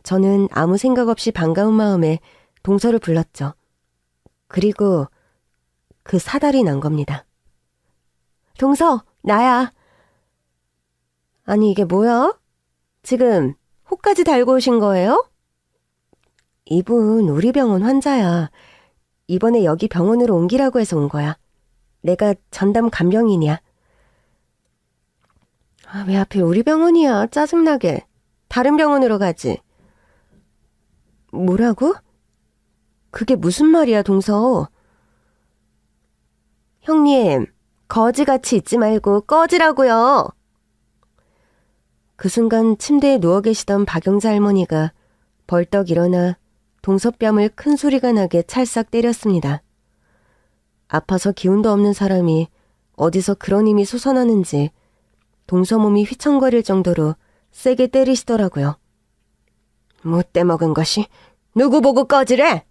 저는 아무 생각 없이 반가운 마음에 동서를 불렀죠. 그리고 그 사달이 난 겁니다. 동서, 나야. 아니 이게 뭐야? 지금 호까지 달고 오신 거예요? 이분 우리 병원 환자야. 이번에 여기 병원으로 옮기라고 해서 온 거야. 내가 전담 간병인이야. 왜 하필 우리 병원이야. 짜증나게. 다른 병원으로 가지. 뭐라고? 그게 무슨 말이야, 동서? 형님, 거지같이 있지 말고 꺼지라고요. 그 순간 침대에 누워 계시던 박영자 할머니가 벌떡 일어나 동서뺨을 큰 소리가 나게 찰싹 때렸습니다. 아파서 기운도 없는 사람이 어디서 그런 힘이 솟아나는지 동서몸이 휘청거릴 정도로 세게 때리시더라고요. 못돼 먹은 것이 누구 보고 꺼지래?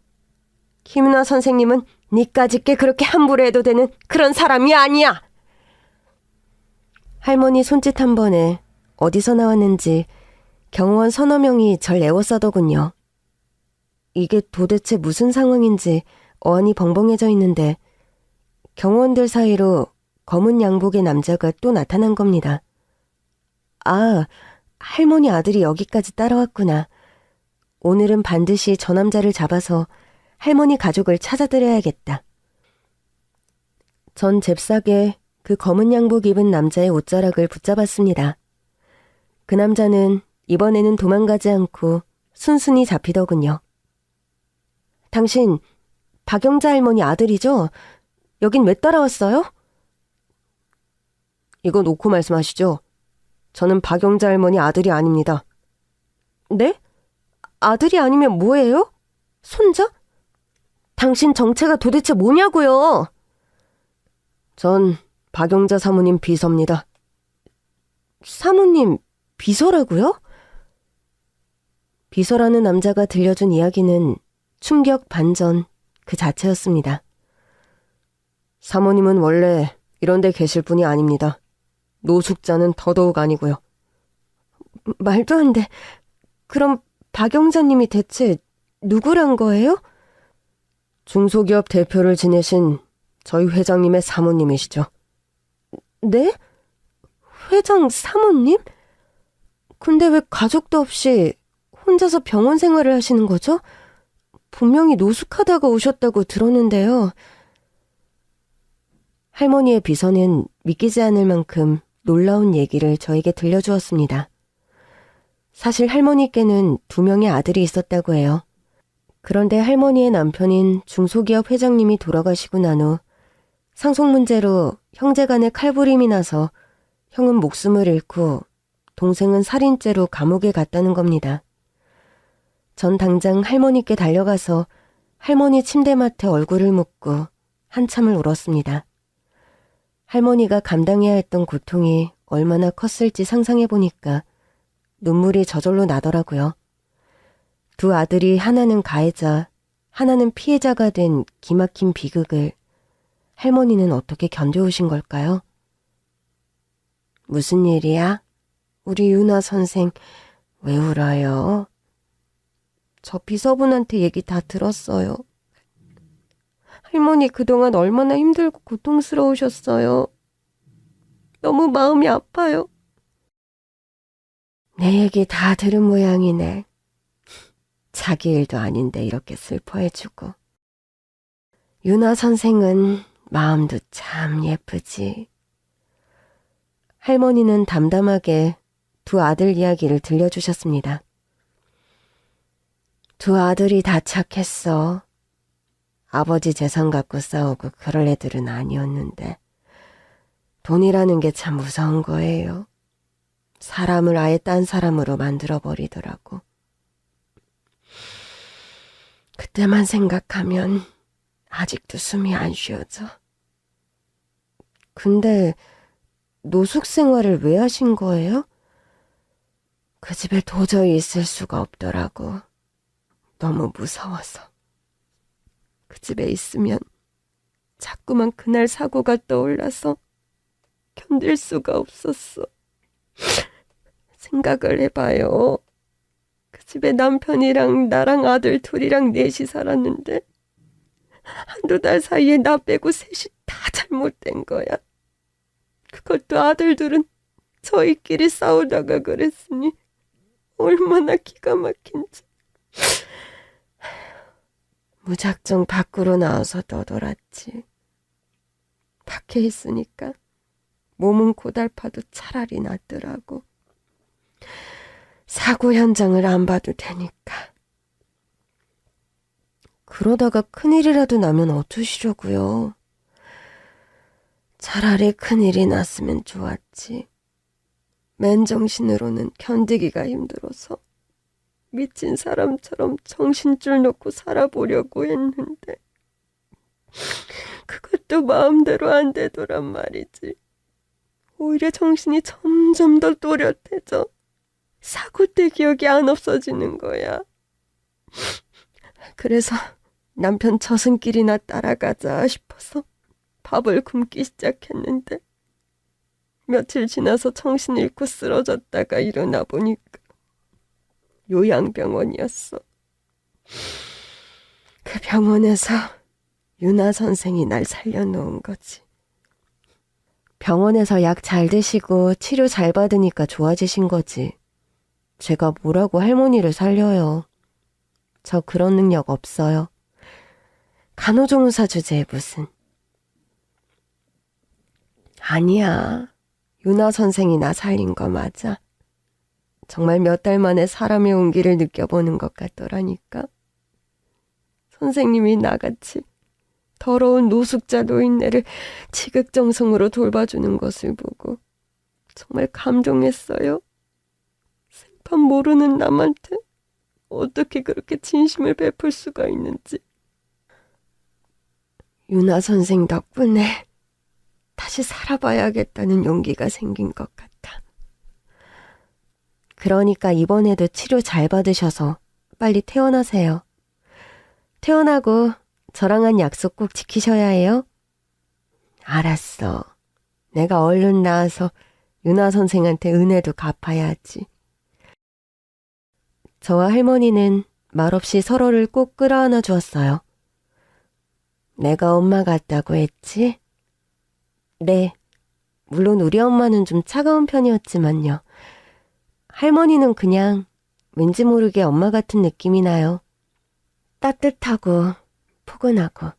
김은화 선생님은 니까짓 게 그렇게 함부로 해도 되는 그런 사람이 아니야. 할머니 손짓 한 번에 어디서 나왔는지 경호원 서너 명이 절 에워싸더군요. 이게 도대체 무슨 상황인지 어안이 벙벙해져 있는데 경호원들 사이로 검은 양복의 남자가 또 나타난 겁니다. 아, 할머니 아들이 여기까지 따라왔구나. 오늘은 반드시 저 남자를 잡아서 할머니 가족을 찾아드려야겠다. 전 잽싸게 그 검은 양복 입은 남자의 옷자락을 붙잡았습니다. 그 남자는 이번에는 도망가지 않고 순순히 잡히더군요. 당신 박영자 할머니 아들이죠? 여긴 왜 따라왔어요? 이거 놓고 말씀하시죠. 저는 박영자 할머니 아들이 아닙니다. 네? 아들이 아니면 뭐예요? 손자? 당신 정체가 도대체 뭐냐고요? 전 박영자 사모님 비서입니다. 사모님 비서라고요? 비서라는 남자가 들려준 이야기는 충격 반전 그 자체였습니다. 사모님은 원래 이런 데 계실 분이 아닙니다. 노숙자는 더더욱 아니고요. 말도 안 돼. 그럼 박영자님이 대체 누구란 거예요? 중소기업 대표를 지내신 저희 회장님의 사모님이시죠. 네? 회장 사모님? 근데 왜 가족도 없이 혼자서 병원 생활을 하시는 거죠? 분명히 노숙하다가 오셨다고 들었는데요. 할머니의 비서는 믿기지 않을 만큼 놀라운 얘기를 저에게 들려주었습니다. 사실 할머니께는 2명의 아들이 있었다고 해요. 그런데 할머니의 남편인 중소기업 회장님이 돌아가시고 난 후 상속 문제로 형제간에 칼부림이 나서 형은 목숨을 잃고 동생은 살인죄로 감옥에 갔다는 겁니다. 전 당장 할머니께 달려가서 할머니 침대맡에 얼굴을 묻고 한참을 울었습니다. 할머니가 감당해야 했던 고통이 얼마나 컸을지 상상해보니까 눈물이 저절로 나더라고요. 2 아들이 하나는 가해자, 하나는 피해자가 된 기막힌 비극을 할머니는 어떻게 견뎌오신 걸까요? 무슨 일이야? 우리 윤아 선생 왜 울어요? 저 비서분한테 얘기 다 들었어요. 할머니 그동안 얼마나 힘들고 고통스러우셨어요. 너무 마음이 아파요. 내 얘기 다 들은 모양이네. 자기 일도 아닌데 이렇게 슬퍼해주고. 윤아 선생은 마음도 참 예쁘지. 할머니는 담담하게 2 아들 이야기를 들려주셨습니다. 2 아들이 다 착했어. 아버지 재산 갖고 싸우고 그럴 애들은 아니었는데 돈이라는 게 참 무서운 거예요. 사람을 아예 딴 사람으로 만들어버리더라고. 그때만 생각하면 아직도 숨이 안 쉬어져. 근데 노숙 생활을 왜 하신 거예요? 그 집에 도저히 있을 수가 없더라고. 너무 무서워서. 그 집에 있으면 자꾸만 그날 사고가 떠올라서 견딜 수가 없었어. 생각을 해봐요. 그 집에 남편이랑 나랑 아들 2이랑 넷이 살았는데 1-2달 사이에 나 빼고 셋이 다 잘못된 거야. 그것도 아들 2은 저희끼리 싸우다가 그랬으니 얼마나 기가 막힌지. 무작정 밖으로 나와서 떠돌았지. 밖에 있으니까 몸은 고달파도 차라리 낫더라고. 사고 현장을 안 봐도 되니까. 그러다가 큰일이라도 나면 어쩌시려고요? 차라리 큰일이 났으면 좋았지. 맨정신으로는 견디기가 힘들어서 미친 사람처럼 정신줄 놓고 살아보려고 했는데 그것도 마음대로 안 되더란 말이지. 오히려 정신이 점점 더 또렷해져 사고 때 기억이 안 없어지는 거야. 그래서 남편 저승길이나 따라가자 싶어서 밥을 굶기 시작했는데 며칠 지나서 정신 잃고 쓰러졌다가 일어나 보니까 요양병원이었어. 그 병원에서 유나 선생이 날 살려놓은 거지. 병원에서 약 잘 드시고 치료 잘 받으니까 좋아지신 거지. 제가 뭐라고 할머니를 살려요. 저 그런 능력 없어요. 간호조무사 주제에 무슨. 아니야. 유나 선생이 나 살린 거 맞아. 정말 몇 달 만에 사람의 온기를 느껴보는 것 같더라니까. 선생님이 나같이 더러운 노숙자 노인네를 지극정성으로 돌봐주는 것을 보고 정말 감동했어요. 생판 모르는 남한테 어떻게 그렇게 진심을 베풀 수가 있는지. 유나 선생 덕분에 다시 살아봐야겠다는 용기가 생긴 것 같아. 그러니까 이번에도 치료 잘 받으셔서 빨리 퇴원하세요. 퇴원하고 저랑 한 약속 꼭 지키셔야 해요. 알았어. 내가 얼른 나와서 유나 선생한테 은혜도 갚아야지. 저와 할머니는 말없이 서로를 꼭 끌어안아 주었어요. 내가 엄마 같다고 했지? 네. 물론 우리 엄마는 좀 차가운 편이었지만요. 할머니는 그냥 왠지 모르게 엄마 같은 느낌이 나요. 따뜻하고 포근하고.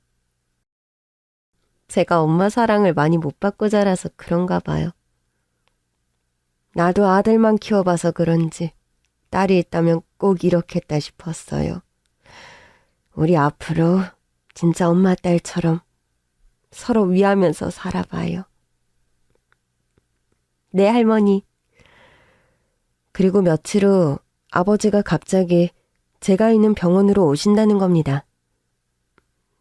제가 엄마 사랑을 많이 못 받고 자라서 그런가 봐요. 나도 아들만 키워봐서 그런지 딸이 있다면 꼭 이렇겠다 싶었어요. 우리 앞으로 진짜 엄마 딸처럼 서로 위하면서 살아봐요. 네, 할머니. 그리고 며칠 후 아버지가 갑자기 제가 있는 병원으로 오신다는 겁니다.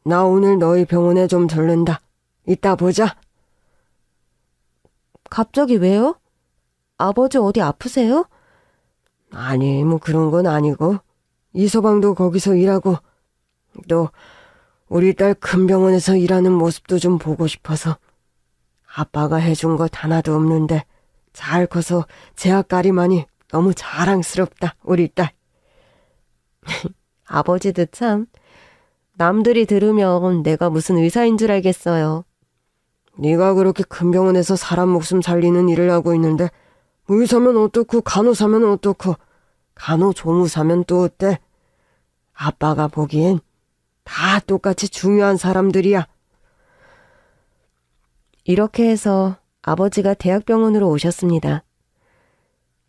나 오늘 너희 병원에 좀 들른다. 이따 보자. 갑자기 왜요? 아버지 어디 아프세요? 아니, 뭐 그런 건 아니고 이서방도 거기서 일하고 또 우리 딸 큰 병원에서 일하는 모습도 좀 보고 싶어서. 아빠가 해준 것 하나도 없는데 잘 커서 제아까리만이 너무 자랑스럽다, 우리 딸. 아버지도 참, 남들이 들으면 내가 무슨 의사인 줄 알겠어요. 네가 그렇게 큰 병원에서 사람 목숨 살리는 일을 하고 있는데 의사면 어떻고 간호사면 어떻고 간호조무사면 또 어때? 아빠가 보기엔 다 똑같이 중요한 사람들이야. 이렇게 해서 아버지가 대학병원으로 오셨습니다.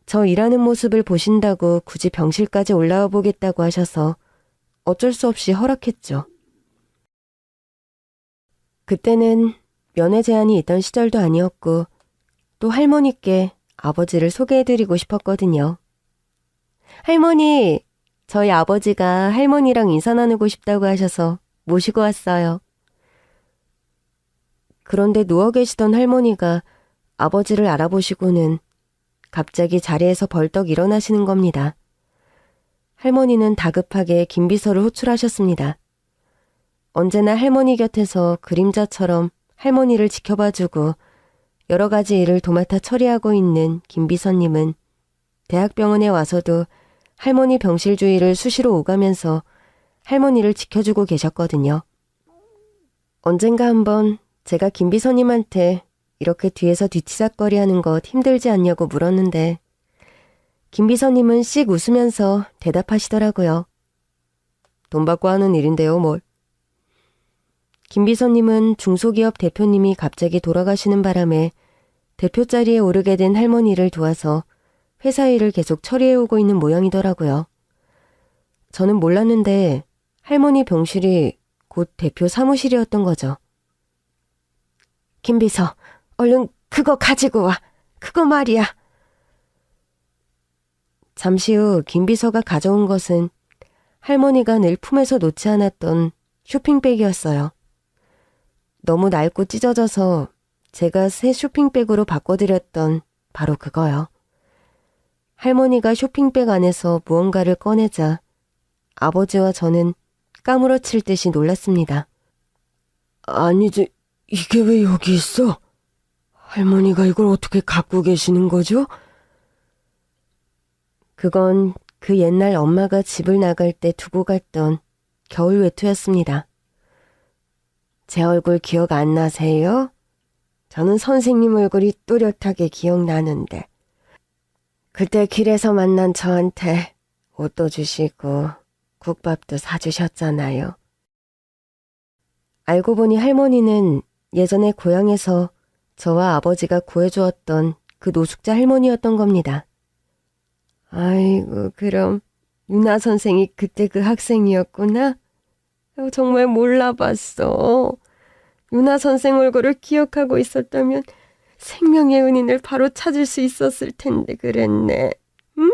저 일하는 모습을 보신다고 굳이 병실까지 올라와 보겠다고 하셔서 어쩔 수 없이 허락했죠. 그때는 면회 제한이 있던 시절도 아니었고 또 할머니께 아버지를 소개해드리고 싶었거든요. 할머니, 저희 아버지가 할머니랑 인사 나누고 싶다고 하셔서 모시고 왔어요. 그런데 누워 계시던 할머니가 아버지를 알아보시고는 갑자기 자리에서 벌떡 일어나시는 겁니다. 할머니는 다급하게 김비서를 호출하셨습니다. 언제나 할머니 곁에서 그림자처럼 할머니를 지켜봐주고 여러 가지 일을 도맡아 처리하고 있는 김비서님은 대학병원에 와서도 할머니 병실 주위를 수시로 오가면서 할머니를 지켜주고 계셨거든요. 언젠가 한번 제가 김비서님한테 이렇게 뒤에서 뒤치작거리하는 것 힘들지 않냐고 물었는데 김비서님은 씩 웃으면서 대답하시더라고요. 돈 받고 하는 일인데요, 뭘. 김비서님은 중소기업 대표님이 갑자기 돌아가시는 바람에 대표 자리에 오르게 된 할머니를 도와서 회사 일을 계속 처리해오고 있는 모양이더라고요. 저는 몰랐는데 할머니 병실이 곧 대표 사무실이었던 거죠. 김비서, 얼른 그거 가지고 와. 그거 말이야. 잠시 후 김비서가 가져온 것은 할머니가 늘 품에서 놓지 않았던 쇼핑백이었어요. 너무 낡고 찢어져서 제가 새 쇼핑백으로 바꿔드렸던 바로 그거요. 할머니가 쇼핑백 안에서 무언가를 꺼내자 아버지와 저는 까무러칠 듯이 놀랐습니다. 아니지, 이게 왜 여기 있어? 할머니가 이걸 어떻게 갖고 계시는 거죠? 그건 그 옛날 엄마가 집을 나갈 때 두고 갔던 겨울 외투였습니다. 제 얼굴 기억 안 나세요? 저는 선생님 얼굴이 또렷하게 기억나는데. 그때 길에서 만난 저한테 옷도 주시고 국밥도 사주셨잖아요. 알고 보니 할머니는 예전에 고향에서 저와 아버지가 구해주었던 그 노숙자 할머니였던 겁니다. 아이고, 그럼 유나 선생이 그때 그 학생이었구나? 정말 몰라봤어. 유나 선생 얼굴을 기억하고 있었다면 생명의 은인을 바로 찾을 수 있었을 텐데 그랬네. 응?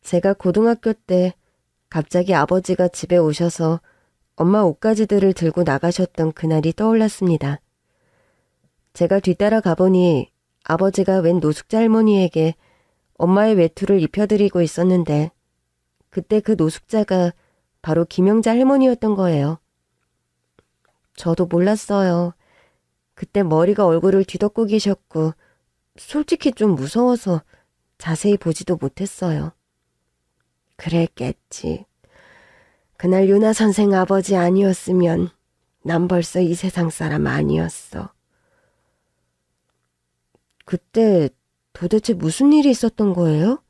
제가 고등학교 때 갑자기 아버지가 집에 오셔서 엄마 옷가지들을 들고 나가셨던 그날이 떠올랐습니다. 제가 뒤따라 가보니 아버지가 웬 노숙자 할머니에게 엄마의 외투를 입혀드리고 있었는데 그때 그 노숙자가 바로 김영자 할머니였던 거예요. 저도 몰랐어요. 그때 머리가 얼굴을 뒤덮고 계셨고 솔직히 좀 무서워서 자세히 보지도 못했어요. 그랬겠지. 그날 유나 선생 아버지 아니었으면 난 벌써 이 세상 사람 아니었어. 그때 도대체 무슨 일이 있었던 거예요?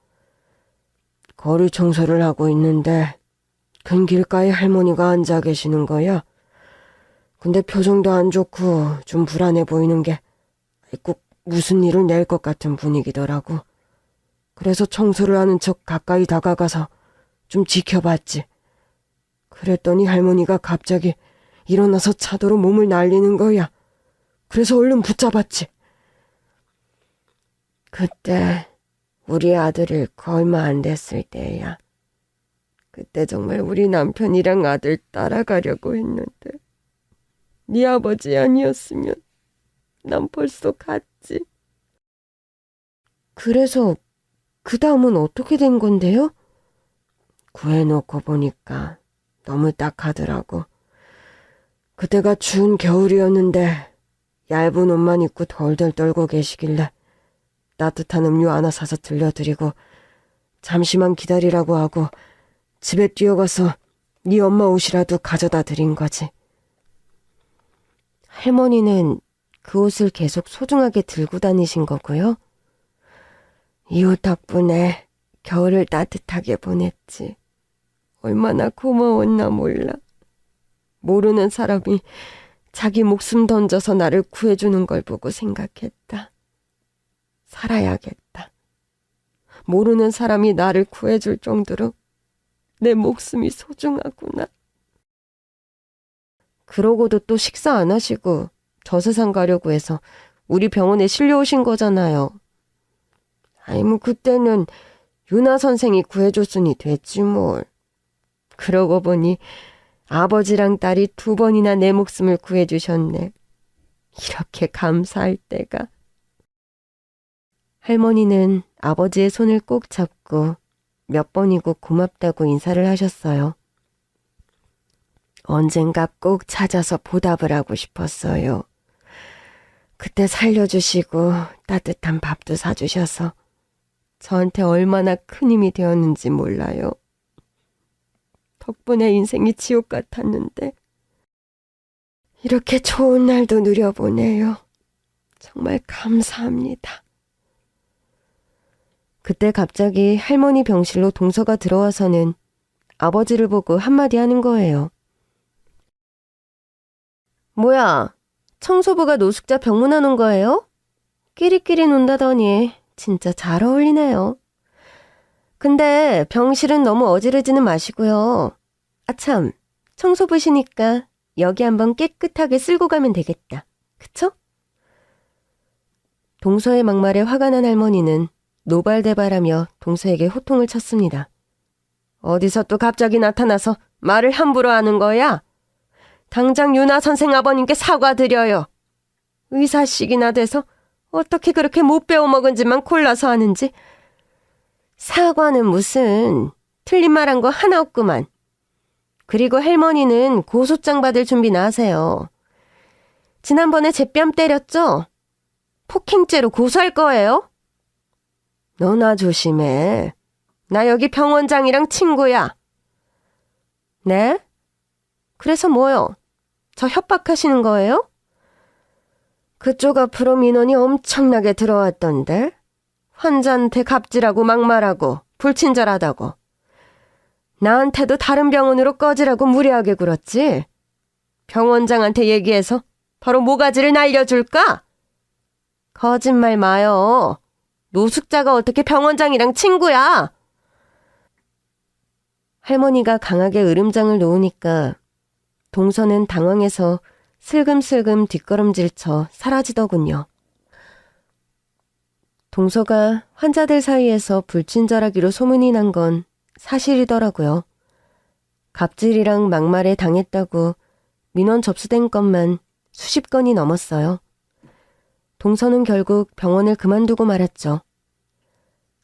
거리 청소를 하고 있는데 큰 길가에 할머니가 앉아 계시는 거야. 근데 표정도 안 좋고 좀 불안해 보이는 게 꼭 무슨 일을 낼 것 같은 분위기더라고. 그래서 청소를 하는 척 가까이 다가가서 좀 지켜봤지. 그랬더니 할머니가 갑자기 일어나서 차도로 몸을 날리는 거야. 그래서 얼른 붙잡았지. 그때 우리 아들 잃고 얼마 안 됐을 때야. 그때 정말 우리 남편이랑 아들 따라가려고 했는데 네 아버지 아니었으면 난 벌써 갔지. 그래서 그 다음은 어떻게 된 건데요? 구해놓고 보니까 너무 딱하더라고. 그때가 추운 겨울이었는데 얇은 옷만 입고 덜덜 떨고 계시길래 따뜻한 음료 하나 사서 들려드리고 잠시만 기다리라고 하고 집에 뛰어가서 네 엄마 옷이라도 가져다 드린 거지. 할머니는 그 옷을 계속 소중하게 들고 다니신 거고요. 이 옷 덕분에 겨울을 따뜻하게 보냈지. 얼마나 고마웠나 몰라. 모르는 사람이 자기 목숨 던져서 나를 구해주는 걸 보고 생각했다. 살아야겠다. 모르는 사람이 나를 구해줄 정도로 내 목숨이 소중하구나. 그러고도 또 식사 안 하시고 저 세상 가려고 해서 우리 병원에 실려오신 거잖아요. 아이 뭐 그때는 유나 선생이 구해줬으니 됐지 뭘. 그러고 보니 아버지랑 딸이 2번이나 내 목숨을 구해주셨네. 이렇게 감사할 때가. 할머니는 아버지의 손을 꼭 잡고 몇 번이고 고맙다고 인사를 하셨어요. 언젠가 꼭 찾아서 보답을 하고 싶었어요. 그때 살려주시고 따뜻한 밥도 사주셔서 저한테 얼마나 큰 힘이 되었는지 몰라요. 덕분에 인생이 지옥 같았는데 이렇게 좋은 날도 누려보네요. 정말 감사합니다. 그때 갑자기 할머니 병실로 동서가 들어와서는 아버지를 보고 한마디 하는 거예요. 뭐야, 청소부가 노숙자 병문안 온 거예요? 끼리끼리 논다더니 진짜 잘 어울리네요. 근데 병실은 너무 어지르지는 마시고요. 아참, 청소부시니까 여기 한번 깨끗하게 쓸고 가면 되겠다. 그쵸? 동서의 막말에 화가 난 할머니는 노발대발하며 동서에게 호통을 쳤습니다. 어디서 또 갑자기 나타나서 말을 함부로 하는 거야? 당장 윤아 선생 아버님께 사과드려요. 의사식이나 돼서 어떻게 그렇게 못 배워먹은 짓만 골라서 하는지. 사과는 무슨, 틀린 말한 거 하나 없구만. 그리고 할머니는 고소장 받을 준비나 하세요. 지난번에 제 뺨 때렸죠? 폭행죄로 고소할 거예요? 너나 조심해. 나 여기 병원장이랑 친구야. 네? 그래서 뭐요? 저 협박하시는 거예요? 그쪽 앞으로 민원이 엄청나게 들어왔던데? 환자한테 갑질하고 막말하고 불친절하다고. 나한테도 다른 병원으로 꺼지라고 무례하게 굴었지? 병원장한테 얘기해서 바로 모가지를 날려줄까? 거짓말 마요. 노숙자가 어떻게 병원장이랑 친구야? 할머니가 강하게 으름장을 놓으니까 동서는 당황해서 슬금슬금 뒷걸음질쳐 사라지더군요. 동서가 환자들 사이에서 불친절하기로 소문이 난 건 사실이더라고요. 갑질이랑 막말에 당했다고 민원 접수된 건만 수십 건이 넘었어요. 동서는 결국 병원을 그만두고 말았죠.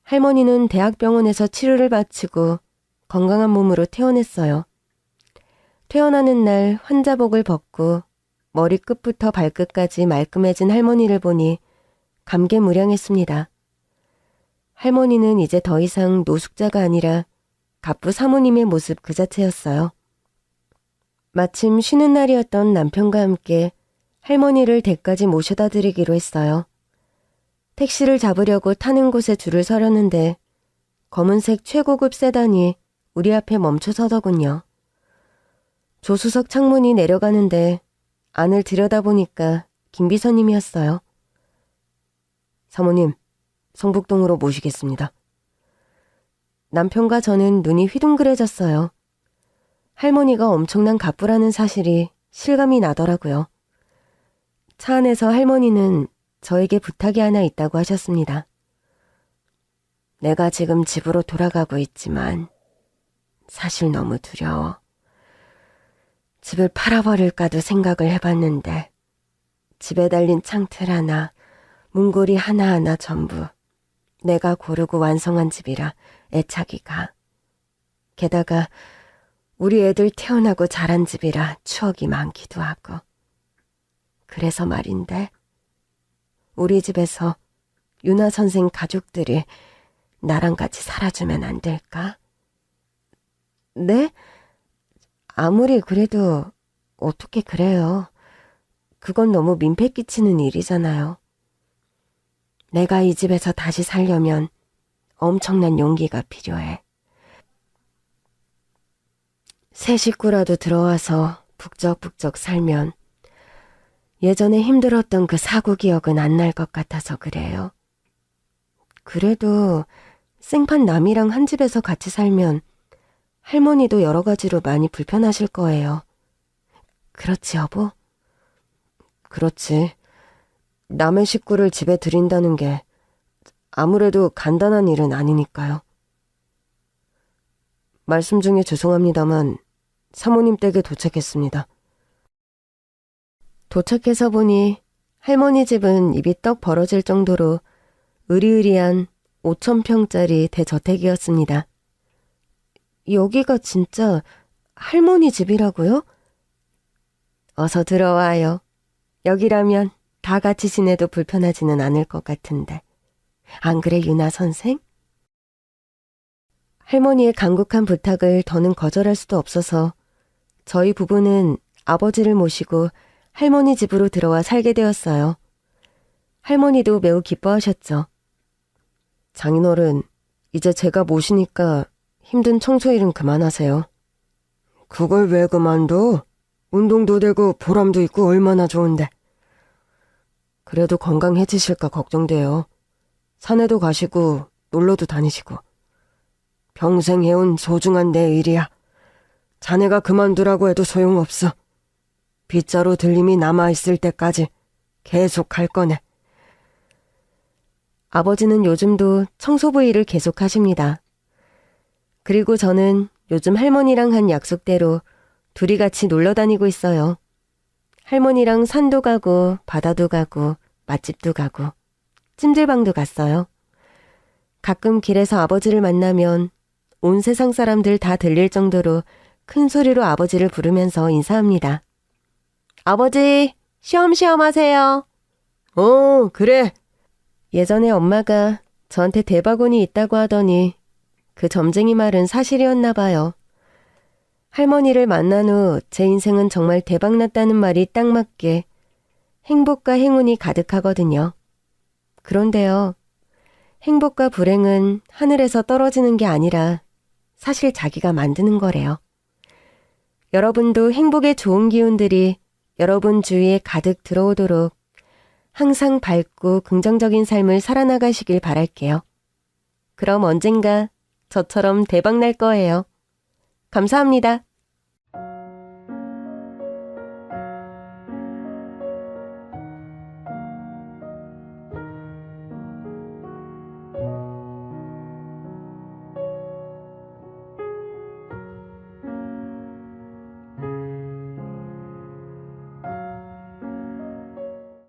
할머니는 대학병원에서 치료를 마치고 건강한 몸으로 퇴원했어요. 퇴원하는 날 환자복을 벗고 머리끝부터 발끝까지 말끔해진 할머니를 보니 감개무량했습니다. 할머니는 이제 더 이상 노숙자가 아니라 갑부 사모님의 모습 그 자체였어요. 마침 쉬는 날이었던 남편과 함께 할머니를 댁까지 모셔다 드리기로 했어요. 택시를 잡으려고 타는 곳에 줄을 서려는데 검은색 최고급 세단이 우리 앞에 멈춰서더군요. 조수석 창문이 내려가는데 안을 들여다보니까 김 비서님이었어요. 사모님, 성북동으로 모시겠습니다. 남편과 저는 눈이 휘둥그레졌어요. 할머니가 엄청난 갑부라는 사실이 실감이 나더라고요. 차 안에서 할머니는 저에게 부탁이 하나 있다고 하셨습니다. 내가 지금 집으로 돌아가고 있지만 사실 너무 두려워. 집을 팔아버릴까도 생각을 해봤는데 집에 달린 창틀 하나, 문고리 하나하나 전부 내가 고르고 완성한 집이라 애착이 가. 게다가 우리 애들 태어나고 자란 집이라 추억이 많기도 하고. 그래서 말인데 우리 집에서 윤아 선생 가족들이 나랑 같이 살아주면 안 될까? 네? 아무리 그래도 어떻게 그래요. 그건 너무 민폐 끼치는 일이잖아요. 내가 이 집에서 다시 살려면 엄청난 용기가 필요해. 새 식구라도 들어와서 북적북적 살면 예전에 힘들었던 그 사고 기억은 안 날 것 같아서 그래요. 그래도 생판 남이랑 한 집에서 같이 살면 할머니도 여러 가지로 많이 불편하실 거예요. 그렇지, 여보? 그렇지. 남의 식구를 집에 들인다는 게 아무래도 간단한 일은 아니니까요. 말씀 중에 죄송합니다만 사모님 댁에 도착했습니다. 도착해서 보니 할머니 집은 입이 떡 벌어질 정도로 으리으리한 5,000평짜리 대저택이었습니다. 여기가 진짜 할머니 집이라고요? 어서 들어와요. 여기라면 다 같이 지내도 불편하지는 않을 것 같은데. 안 그래, 윤아 선생? 할머니의 간곡한 부탁을 더는 거절할 수도 없어서 저희 부부는 아버지를 모시고 할머니 집으로 들어와 살게 되었어요. 할머니도 매우 기뻐하셨죠. 장인어른, 이제 제가 모시니까 힘든 청소일은 그만하세요. 그걸 왜 그만둬? 운동도 되고 보람도 있고 얼마나 좋은데. 그래도 건강해지실까 걱정돼요. 산에도 가시고 놀러도 다니시고. 평생 해온 소중한 내 일이야. 자네가 그만두라고 해도 소용없어. 빗자루 들림이 남아있을 때까지 계속 할 거네. 아버지는 요즘도 청소부 일을 계속 하십니다. 그리고 저는 요즘 할머니랑 한 약속대로 둘이 같이 놀러 다니고 있어요. 할머니랑 산도 가고 바다도 가고 맛집도 가고 찜질방도 갔어요. 가끔 길에서 아버지를 만나면 온 세상 사람들 다 들릴 정도로 큰 소리로 아버지를 부르면서 인사합니다. 아버지, 쉬엄쉬엄 하세요. 그래. 예전에 엄마가 저한테 대바구니 있다고 하더니 그 점쟁이 말은 사실이었나 봐요. 할머니를 만난 후 제 인생은 정말 대박났다는 말이 딱 맞게 행복과 행운이 가득하거든요. 그런데요, 행복과 불행은 하늘에서 떨어지는 게 아니라 사실 자기가 만드는 거래요. 여러분도 행복의 좋은 기운들이 여러분 주위에 가득 들어오도록 항상 밝고 긍정적인 삶을 살아나가시길 바랄게요. 그럼 언젠가 저처럼 대박 날 거예요. 감사합니다.